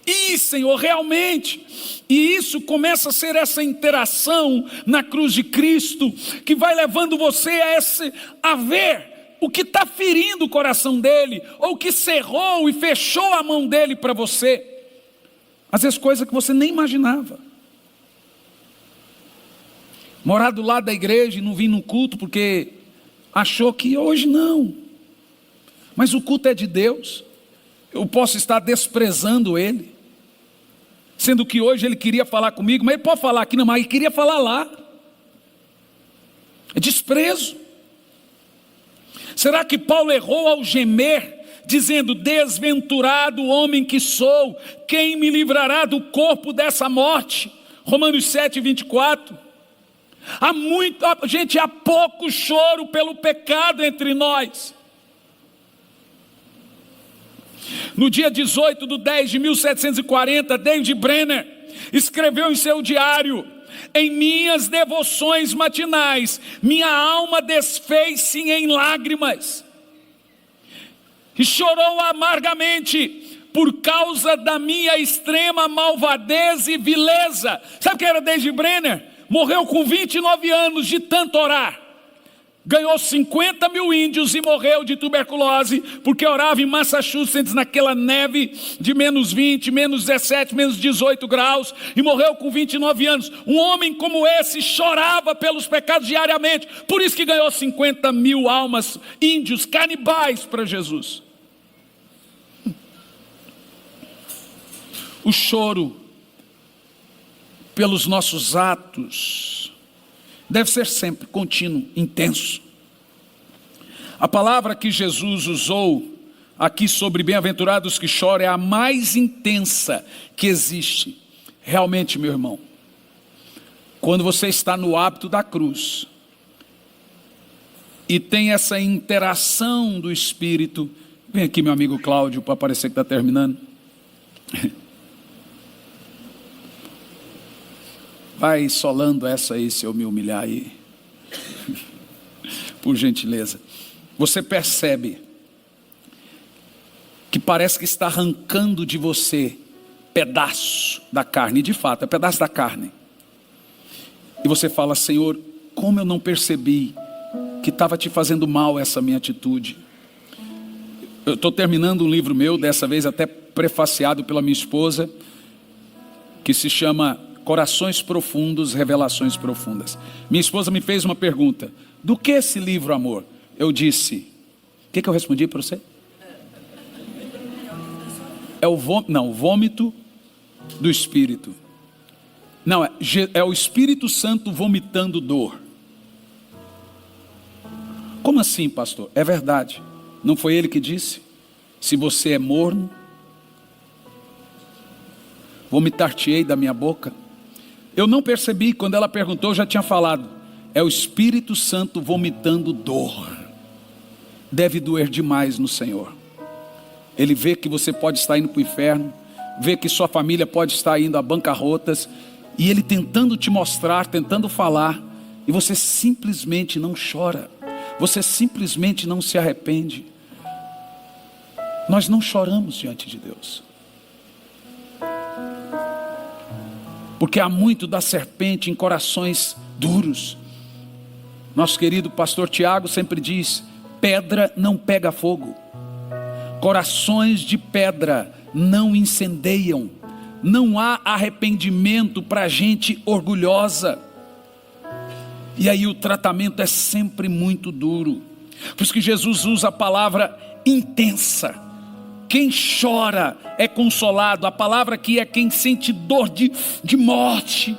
Speaker 1: e Senhor, realmente, e isso começa a ser essa interação na cruz de Cristo, que vai levando você a ver o que está ferindo o coração dele, ou o que cerrou e fechou a mão dele para você. Às vezes coisa que você nem imaginava. Morar do lado da igreja e não vir no culto porque achou que hoje não. Mas o culto é de Deus. Eu posso estar desprezando ele. Sendo que hoje ele queria falar comigo, mas ele pode falar aqui não, mas ele queria falar lá. É desprezo. Será que Paulo errou ao gemer, dizendo, desventurado homem que sou, quem me livrará do corpo dessa morte? Romanos 7:24. Há pouco choro pelo pecado entre nós. No dia 18/10/1740, David Brenner escreveu em seu diário: em minhas devoções matinais, minha alma desfez-se em lágrimas e chorou amargamente por causa da minha extrema malvadez e vileza. Sabe quem era David Brenner? Morreu com 29 anos de tanto orar. Ganhou 50 mil índios e morreu de tuberculose, porque orava em Massachusetts, naquela neve de -20, -17, -18 graus, e morreu com 29 anos. Um homem como esse chorava pelos pecados diariamente, por isso que ganhou 50 mil almas, índios, canibais para Jesus. O choro pelos nossos atos deve ser sempre contínuo, intenso. A palavra que Jesus usou aqui sobre bem-aventurados que choram é a mais intensa que existe. Realmente, meu irmão, quando você está no hábito da cruz e tem essa interação do Espírito, vem aqui meu amigo Cláudio para parecer que está terminando. Vai solando essa aí, se eu me humilhar aí. Por gentileza. Você percebe que parece que está arrancando de você pedaço da carne. E de fato, é pedaço da carne. E você fala: Senhor, como eu não percebi que estava te fazendo mal essa minha atitude. Eu estou terminando um livro meu, dessa vez até prefaciado pela minha esposa, que se chama Corações Profundos, Revelações Profundas. Minha esposa me fez uma pergunta: do que esse livro, amor? Eu disse, o que eu respondi para você? É o vômito do Espírito. Não, é o Espírito Santo vomitando dor. Como assim, pastor? É verdade. Não foi ele que disse? Se você é morno, vomitar-te-ei da minha boca. Eu não percebi, quando ela perguntou, eu já tinha falado. É o Espírito Santo vomitando dor. Deve doer demais no Senhor. Ele vê que você pode estar indo para o inferno, vê que sua família pode estar indo a bancarrotas, e Ele tentando te mostrar, tentando falar, e você simplesmente não chora, você simplesmente não se arrepende. Nós não choramos diante de Deus, porque há muito da serpente em corações duros. Nosso querido pastor Tiago sempre diz: pedra não pega fogo, corações de pedra não incendeiam. Não há arrependimento para gente orgulhosa, e aí o tratamento é sempre muito duro. Por isso que Jesus usa a palavra intensa. Quem chora é consolado. A palavra aqui é quem sente dor de morte.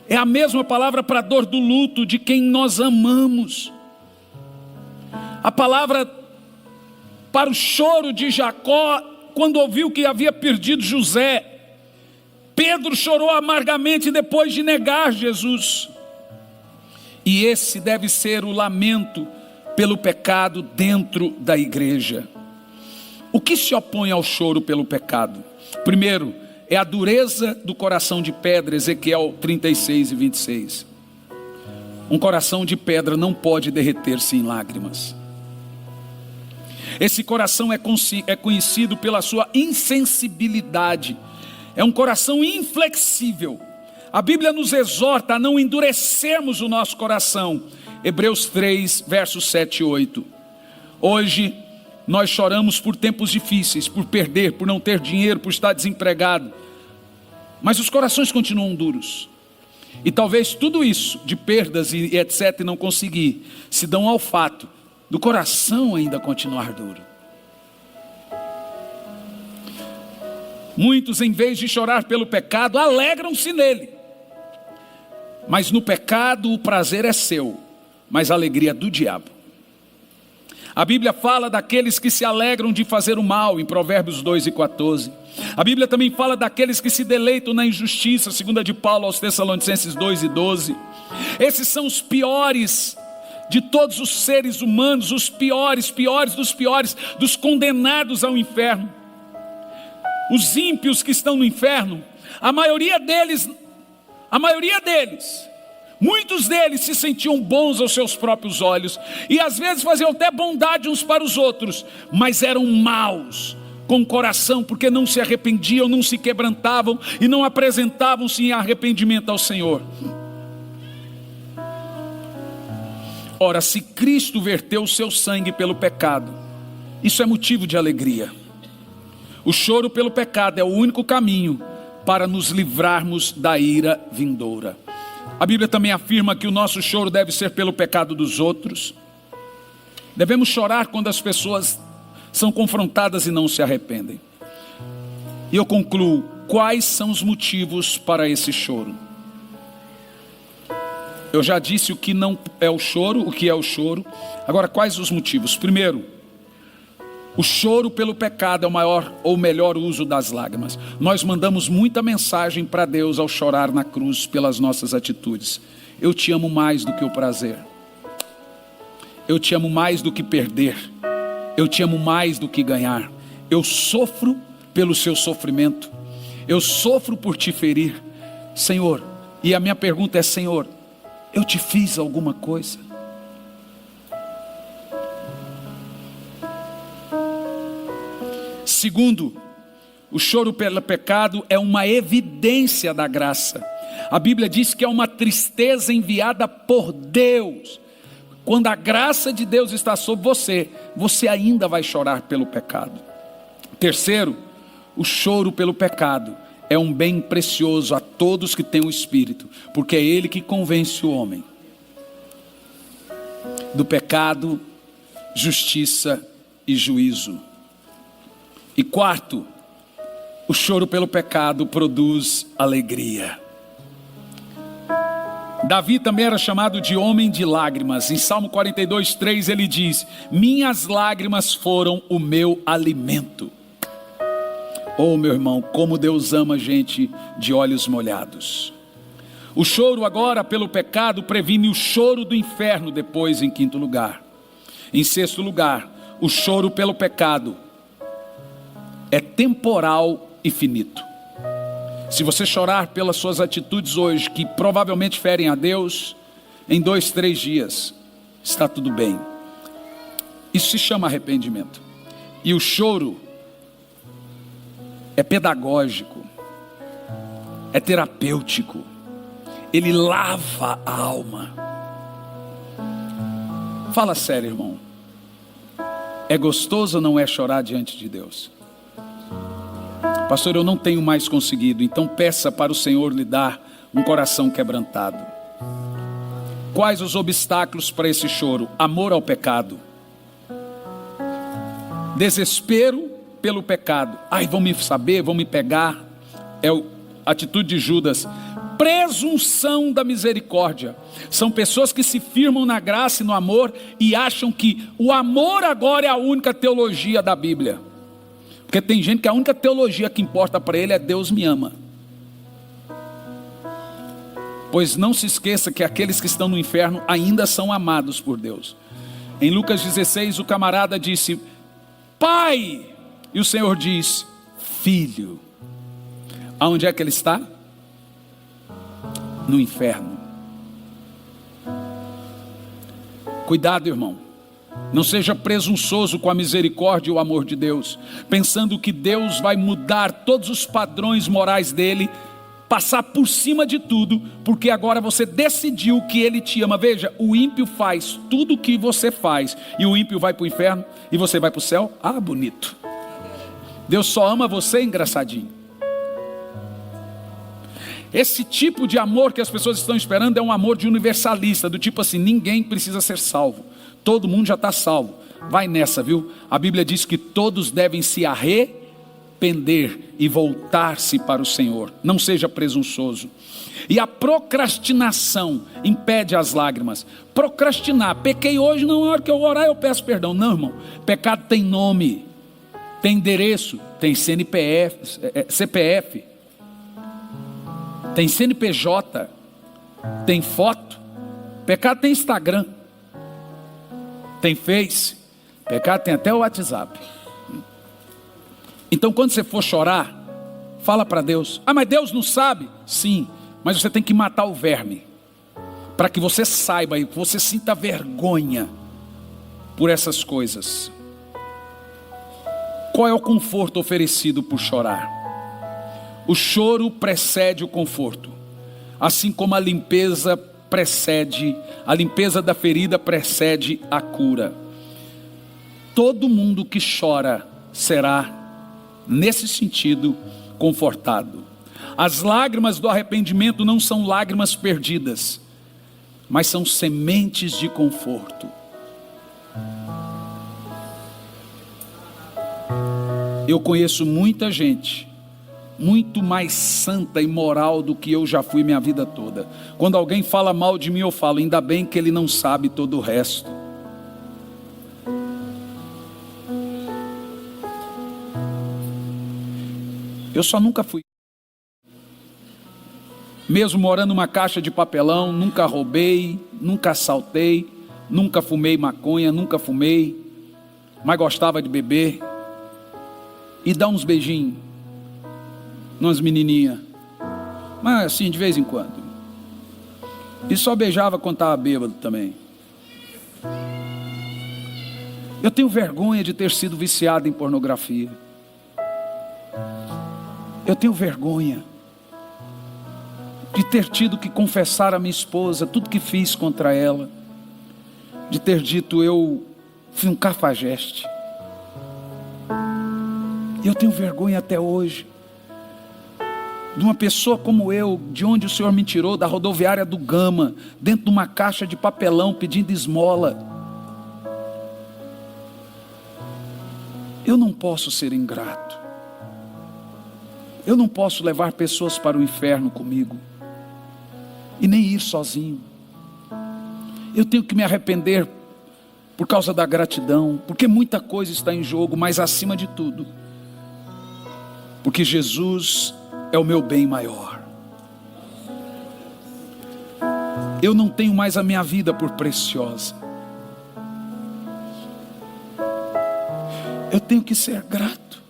Speaker 1: É a mesma palavra para a dor do luto de quem nós amamos. A palavra para o choro de Jacó, quando ouviu que havia perdido José. Pedro chorou amargamente depois de negar Jesus. E esse deve ser o lamento pelo pecado dentro da igreja. O que se opõe ao choro pelo pecado? Primeiro, é a dureza do coração de pedra, Ezequiel 36:26. Um coração de pedra não pode derreter-se em lágrimas. Esse coração é conhecido pela sua insensibilidade. É um coração inflexível. A Bíblia nos exorta a não endurecermos o nosso coração. Hebreus 3, versos 7 e 8. Hoje nós choramos por tempos difíceis, por perder, por não ter dinheiro, por estar desempregado. Mas os corações continuam duros. E talvez tudo isso, de perdas e etc, e não conseguir, se dão ao fato do coração ainda continuar duro. Muitos, em vez de chorar pelo pecado, alegram-se nele. Mas no pecado o prazer é seu, mas a alegria é do diabo. A Bíblia fala daqueles que se alegram de fazer o mal, em Provérbios 2:14. A Bíblia também fala daqueles que se deleitam na injustiça, segunda de Paulo aos Tessalonicenses 2:12. Esses são os piores de todos os seres humanos, os piores dos piores, dos condenados ao inferno. Os ímpios que estão no inferno, a maioria deles, muitos deles se sentiam bons aos seus próprios olhos, e às vezes faziam até bondade uns para os outros, mas eram maus com o coração, porque não se arrependiam, não se quebrantavam e não apresentavam-se em arrependimento ao Senhor. Ora, se Cristo verteu o seu sangue pelo pecado, isso é motivo de alegria. O choro pelo pecado é o único caminho para nos livrarmos da ira vindoura. A Bíblia também afirma que o nosso choro deve ser pelo pecado dos outros. Devemos chorar quando as pessoas são confrontadas e não se arrependem. E eu concluo: quais são os motivos para esse choro? Eu já disse o que não é o choro, o que é o choro. Agora, quais os motivos? Primeiro, o choro pelo pecado é o maior ou melhor uso das lágrimas. Nós mandamos muita mensagem para Deus ao chorar na cruz pelas nossas atitudes. Eu te amo mais do que o prazer. Eu te amo mais do que perder. Eu te amo mais do que ganhar. Eu sofro pelo seu sofrimento. Eu sofro por te ferir, Senhor. E a minha pergunta é: Senhor, eu te fiz alguma coisa? Segundo, o choro pelo pecado é uma evidência da graça. A Bíblia diz que é uma tristeza enviada por Deus. Quando a graça de Deus está sobre você, você ainda vai chorar pelo pecado. Terceiro, o choro pelo pecado é um bem precioso a todos que têm o Espírito, porque é Ele que convence o homem do pecado, justiça e juízo. E quarto, o choro pelo pecado produz alegria. Davi também era chamado de homem de lágrimas. Em Salmo 42:3 ele diz: minhas lágrimas foram o meu alimento. Oh, meu irmão, como Deus ama gente de olhos molhados. O choro agora pelo pecado previne o choro do inferno depois, em quinto lugar. Em sexto lugar, o choro pelo pecado é temporal e finito. Se você chorar pelas suas atitudes hoje, que provavelmente ferem a Deus, em 2, 3 dias, está tudo bem. Isso se chama arrependimento. E o choro é pedagógico, é terapêutico, ele lava a alma. Fala sério, irmão. É gostoso ou não é chorar diante de Deus? Pastor, eu não tenho mais conseguido. Então peça para o Senhor lhe dar um coração quebrantado. Quais os obstáculos para esse choro? Amor ao pecado, desespero pelo pecado. Ai, vão me saber, vão me pegar. É a atitude de Judas. Presunção da misericórdia. São pessoas que se firmam na graça e no amor e acham que o amor agora é a única teologia da Bíblia. Porque tem gente que a única teologia que importa para ele é Deus me ama. Pois não se esqueça que aqueles que estão no inferno ainda são amados por Deus. Em Lucas 16 o camarada disse: Pai, e o Senhor diz: Filho. Aonde é que ele está? No inferno. Cuidado, irmão. Não seja presunçoso com a misericórdia e o amor de Deus, pensando que Deus vai mudar todos os padrões morais dele, passar por cima de tudo, porque agora você decidiu que ele te ama. Veja, o ímpio faz tudo o que você faz, e o ímpio vai para o inferno e você vai para o céu. Ah, bonito. Deus só ama você, engraçadinho. Esse tipo de amor que as pessoas estão esperando é um amor de universalista, do tipo assim: ninguém precisa ser salvo, todo mundo já está salvo. Vai nessa, viu? A Bíblia diz que todos devem se arrepender e voltar-se para o Senhor. Não seja presunçoso. E a procrastinação impede as lágrimas. Procrastinar: pequei hoje, não, na hora que eu orar eu peço perdão. Não, irmão, pecado tem nome, tem endereço, tem CPF, tem CNPJ, tem foto. Pecado tem Instagram. tem Face, pecado tem até o WhatsApp. Então quando você for chorar, fala para Deus. Mas Deus não sabe? Sim, mas você tem que matar o verme, para que você saiba e que você sinta vergonha por essas coisas. Qual é o conforto oferecido por chorar? O choro precede o conforto, assim como a limpeza da ferida precede a cura. Todo mundo que chora será, nesse sentido, confortado. As lágrimas do arrependimento não são lágrimas perdidas, mas são sementes de conforto. Eu conheço muita gente muito mais santa e moral do que eu já fui minha vida toda. Quando alguém fala mal de mim, eu falo, ainda bem que ele não sabe todo o resto. Eu só nunca fui, mesmo morando numa caixa de papelão, nunca roubei, nunca assaltei, nunca fumei maconha, nunca fumei, mas gostava de beber e dar uns beijinhos umas menininhas, mas assim de vez em quando, e só beijava quando estava bêbado também. Eu tenho vergonha de ter sido viciado em pornografia. Eu tenho vergonha de ter tido que confessar a minha esposa tudo que fiz contra ela, de ter dito eu fui um cafajeste. Eu tenho vergonha até hoje de uma pessoa como eu, de onde o Senhor me tirou, da rodoviária do Gama, dentro de uma caixa de papelão pedindo esmola. Eu não posso ser ingrato. Eu não posso levar pessoas para o inferno comigo e nem ir sozinho. Eu tenho que me arrepender por causa da gratidão, porque muita coisa está em jogo, mas acima de tudo, porque Jesus é o meu bem maior. Eu não tenho mais a minha vida por preciosa. Eu tenho que ser grato.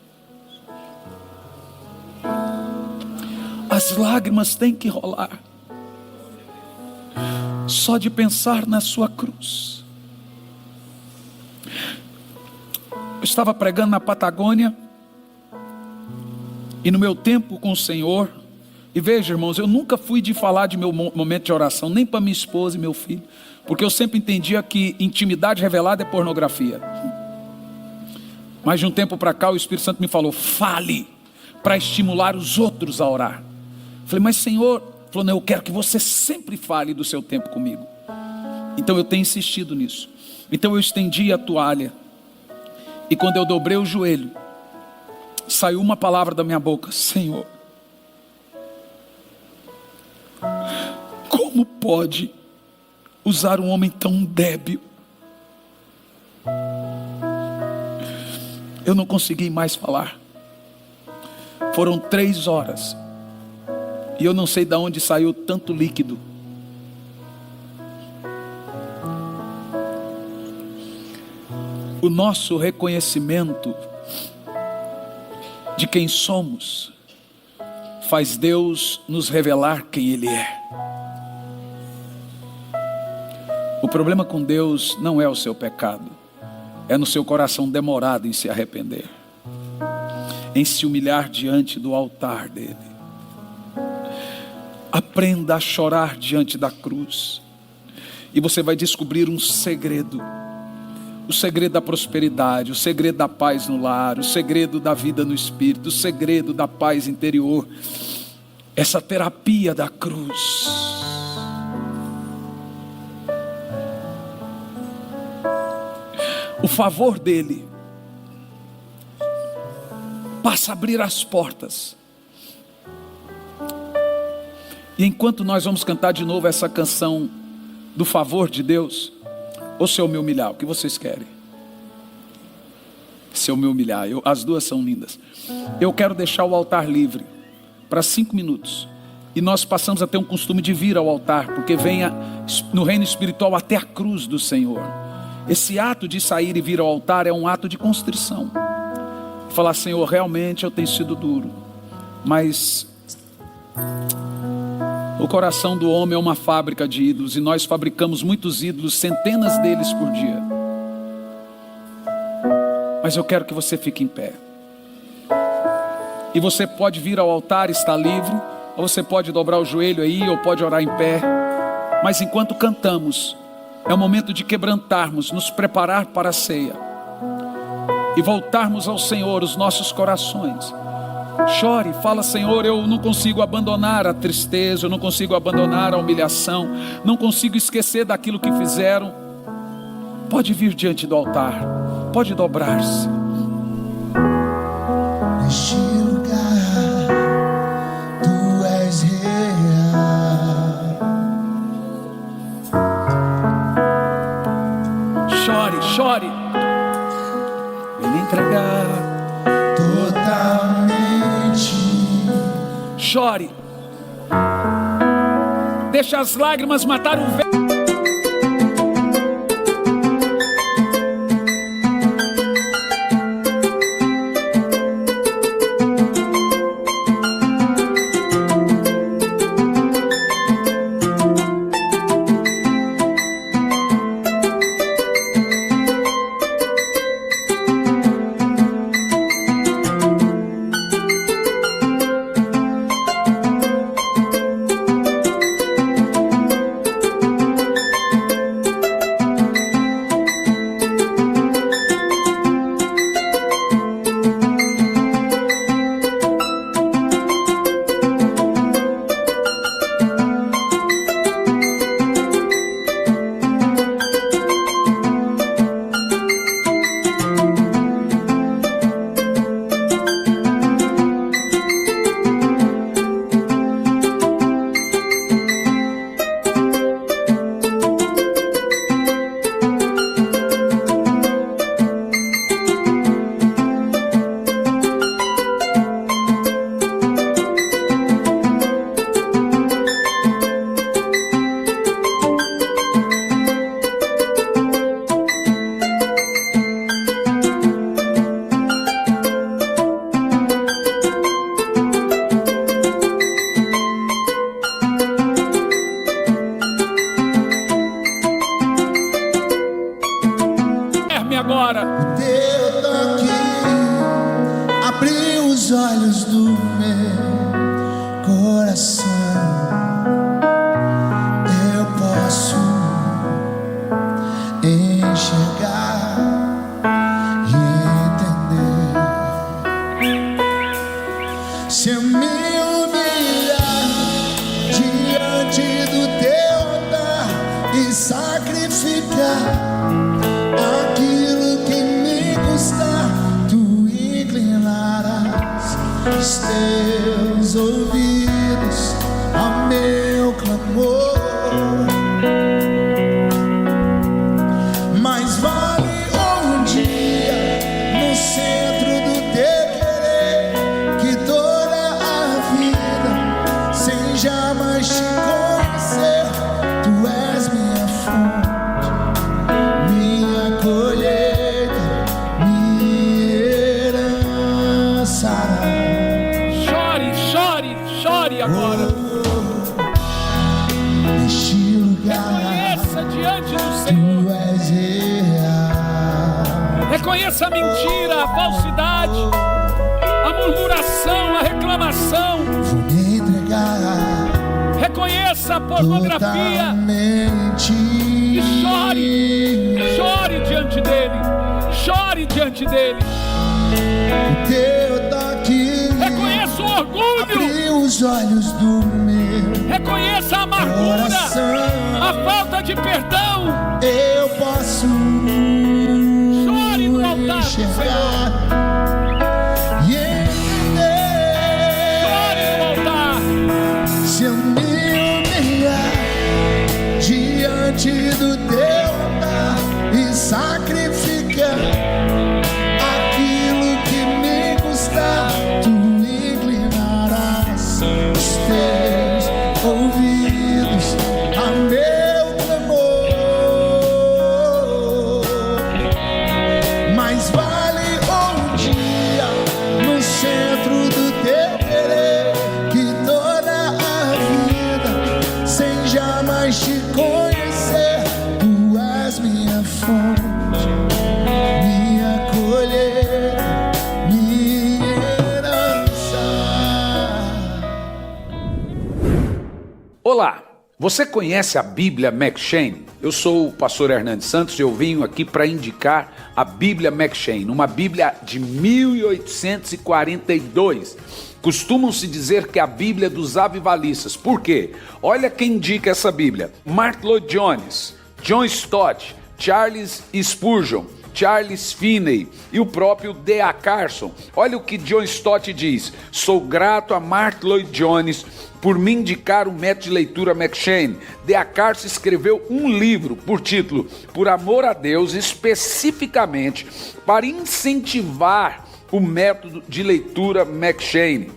Speaker 1: As lágrimas têm que rolar, só de pensar na sua cruz. Eu estava pregando na Patagônia, e no meu tempo com o Senhor, e veja, irmãos, eu nunca fui de falar de meu momento de oração, nem para minha esposa e meu filho, porque eu sempre entendia que intimidade revelada é pornografia. Mas de um tempo para cá o Espírito Santo me falou, fale, para estimular os outros a orar. Falei, mas Senhor, falou, não, eu quero que você sempre fale do seu tempo comigo. Então eu tenho insistido nisso. Então eu estendi a toalha, e quando eu dobrei o joelho, saiu uma palavra da minha boca, Senhor, como pode usar um homem tão débil? Eu não consegui mais falar. Foram 3 horas e eu não sei de onde saiu tanto líquido. O nosso reconhecimento de quem somos faz Deus nos revelar quem Ele é. O problema com Deus não é o seu pecado, é no seu coração demorado em se arrepender, em se humilhar diante do altar dele. Aprenda a chorar diante da cruz, e você vai descobrir um segredo. O segredo da prosperidade, o segredo da paz no lar, o segredo da vida no espírito, o segredo da paz interior. Essa terapia da cruz. O favor dele passa a abrir as portas. E enquanto nós vamos cantar de novo essa canção do favor de Deus, ou se eu me humilhar, o que vocês querem? Se eu me humilhar, as duas são lindas. Eu quero deixar o altar livre para 5 minutos. E nós passamos a ter um costume de vir ao altar, porque venha no reino espiritual até a cruz do Senhor. Esse ato de sair e vir ao altar é um ato de constrição. Falar: Senhor, realmente eu tenho sido duro, mas o coração do homem é uma fábrica de ídolos, e nós fabricamos muitos ídolos, centenas deles por dia. Mas eu quero que você fique em pé. E você pode vir ao altar, está livre, ou você pode dobrar o joelho aí, ou pode orar em pé. Mas enquanto cantamos, é o momento de quebrantarmos, nos preparar para a ceia e voltarmos ao Senhor os nossos corações. Chore, fala: Senhor, eu não consigo abandonar a tristeza, eu não consigo abandonar a humilhação, não consigo esquecer daquilo que fizeram. Pode vir diante do altar, pode dobrar-se.
Speaker 2: Neste lugar, tu és real.
Speaker 1: Chore, chore. Vem me entregar
Speaker 2: Totalmente.
Speaker 1: chore. Deixa as lágrimas matar o vento. Agora,
Speaker 2: O teu toque abriu os olhos do meu coração. Eu posso enxergar e entender. Se eu me humilhar diante do teu altar e sacrificar aquilo que me custar, tu inclinarás os teus ouvidos ao meu clamor. Mais vale um dia no centro do teu querer que toda a vida sem jamais te conhecer. Tu és minha fonte, minha colheita, minha herança.
Speaker 1: chore, chore, chore agora.
Speaker 2: Neste lugar,
Speaker 1: Reconheça diante do Senhor.
Speaker 2: tu és real.
Speaker 1: Reconheça a mentira, a falsidade, a murmuração, a reclamação.
Speaker 2: Vou me entregar
Speaker 1: Reconheça a pornografia
Speaker 2: totalmente.
Speaker 1: e chore. Chore diante dele. Chore diante dele.
Speaker 2: O teu toque
Speaker 1: Reconheça o orgulho.
Speaker 2: abriu os olhos do meu
Speaker 1: Reconheça a amargura,
Speaker 2: coração.
Speaker 1: a falta de perdão.
Speaker 2: Eu posso
Speaker 1: Chore no altar do Senhor.
Speaker 2: enxergar e entender.
Speaker 1: Chore no altar.
Speaker 2: Se eu me humilhar diante do teu altar e sacrificar aquilo que me custar, tu inclinarás os teus ouvidos a meu clamor. mais te conhecer. Tu és minha fonte, minha colheita, minha herança.
Speaker 1: Olá, você conhece a Bíblia M'Cheyne? Eu sou o pastor Hernandes Santos e eu venho aqui para indicar a Bíblia M'Cheyne, uma Bíblia de 1842. Costumam-se dizer que é a Bíblia dos avivalistas. Por quê? Olha quem indica essa Bíblia: Martyn Lloyd-Jones, John Stott, Charles Spurgeon, Charles Finney e o próprio D.A. Carson. Olha o que John Stott diz: sou grato a Martyn Lloyd-Jones por me indicar o método de leitura M'Cheyne. D.A. Carson escreveu um livro por título Por Amor a Deus, especificamente para incentivar o método de leitura M'Cheyne.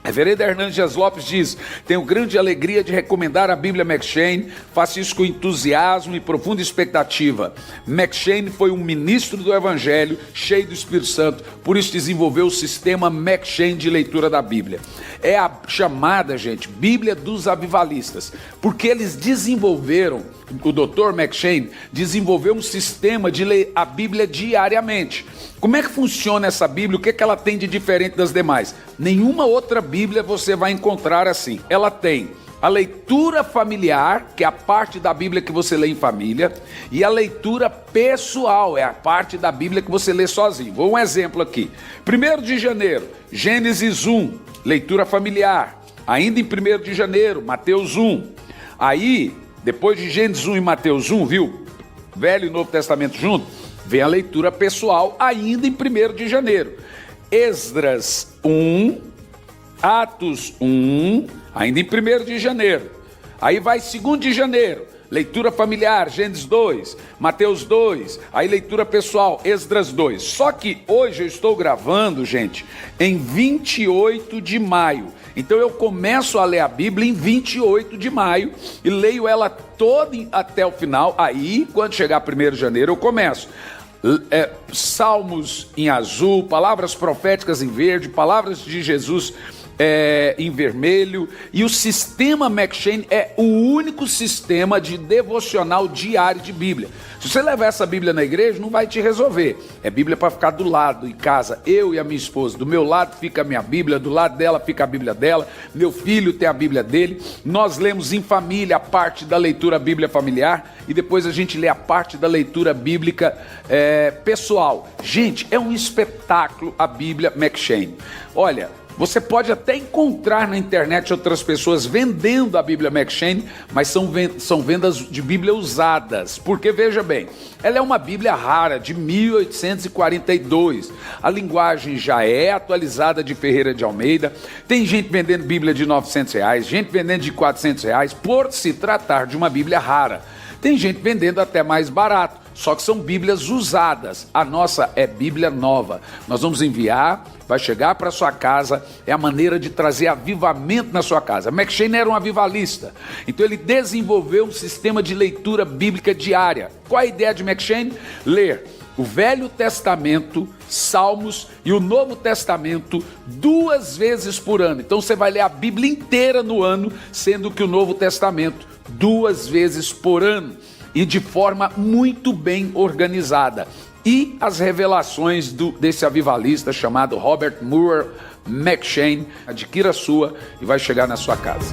Speaker 1: Reverendo Hernandes Dias Lopes diz: tenho grande alegria de recomendar a Bíblia M'Cheyne, faço isso com entusiasmo e profunda expectativa. M'Cheyne foi um ministro do Evangelho, cheio do Espírito Santo, por isso desenvolveu o sistema M'Cheyne de leitura da Bíblia. É a chamada, gente, Bíblia dos avivalistas, porque eles desenvolveram, o Dr. M'Cheyne desenvolveu um sistema de ler a Bíblia diariamente. Como é que funciona essa Bíblia? O que é que ela tem de diferente das demais? Nenhuma outra Bíblia você vai encontrar assim. Ela tem a leitura familiar, que é a parte da Bíblia que você lê em família, e a leitura pessoal, é a parte da Bíblia que você lê sozinho. Vou um exemplo aqui. 1º de janeiro, Gênesis 1, leitura familiar. Ainda em 1º de janeiro, Mateus 1. Aí, depois de Gênesis 1 e Mateus 1, viu? Velho e Novo Testamento junto, vem a leitura pessoal ainda em 1º de janeiro. Esdras 1, Atos 1, ainda em 1º de janeiro. Aí vai 2º de janeiro, leitura familiar, Gênesis 2, Mateus 2, aí leitura pessoal, Esdras 2. Só que hoje eu estou gravando, gente, em 28 de maio. Então eu começo a ler a Bíblia em 28 de maio e leio ela toda até o final. Aí, quando chegar 1º de janeiro, eu começo. Salmos em azul, palavras proféticas em verde, palavras de Jesus em vermelho. E o sistema M'Cheyne é o único sistema de devocional diário de Bíblia. Se você levar essa Bíblia na igreja, não vai te resolver. É Bíblia para ficar do lado, em casa, eu e a minha esposa. Do meu lado fica a minha Bíblia, do lado dela fica a Bíblia dela, meu filho tem a Bíblia dele. Nós lemos em família a parte da leitura Bíblia familiar e depois a gente lê a parte da leitura bíblica pessoal. Gente, é um espetáculo a Bíblia M'Cheyne. Olha, você pode até encontrar na internet outras pessoas vendendo a Bíblia M'Cheyne, mas são vendas de Bíblia usadas, porque veja bem, ela é uma Bíblia rara, de 1842, a linguagem já é atualizada de Ferreira de Almeida, tem gente vendendo Bíblia de R$900, gente vendendo de R$400, por se tratar de uma Bíblia rara. Tem gente vendendo até mais barato, só que são Bíblias usadas. A nossa é Bíblia nova. Nós vamos enviar, vai chegar para sua casa, é a maneira de trazer avivamento na sua casa. M'Cheyne era um avivalista, então ele desenvolveu um sistema de leitura bíblica diária. Qual a ideia de M'Cheyne? Ler o Velho Testamento, Salmos e o Novo Testamento 2 vezes por ano. Então você vai ler a Bíblia inteira no ano, sendo que o Novo Testamento 2 vezes por ano e de forma muito bem organizada. E as revelações desse avivalista chamado Robert Murray M'Cheyne. Adquira a sua e vai chegar na sua casa.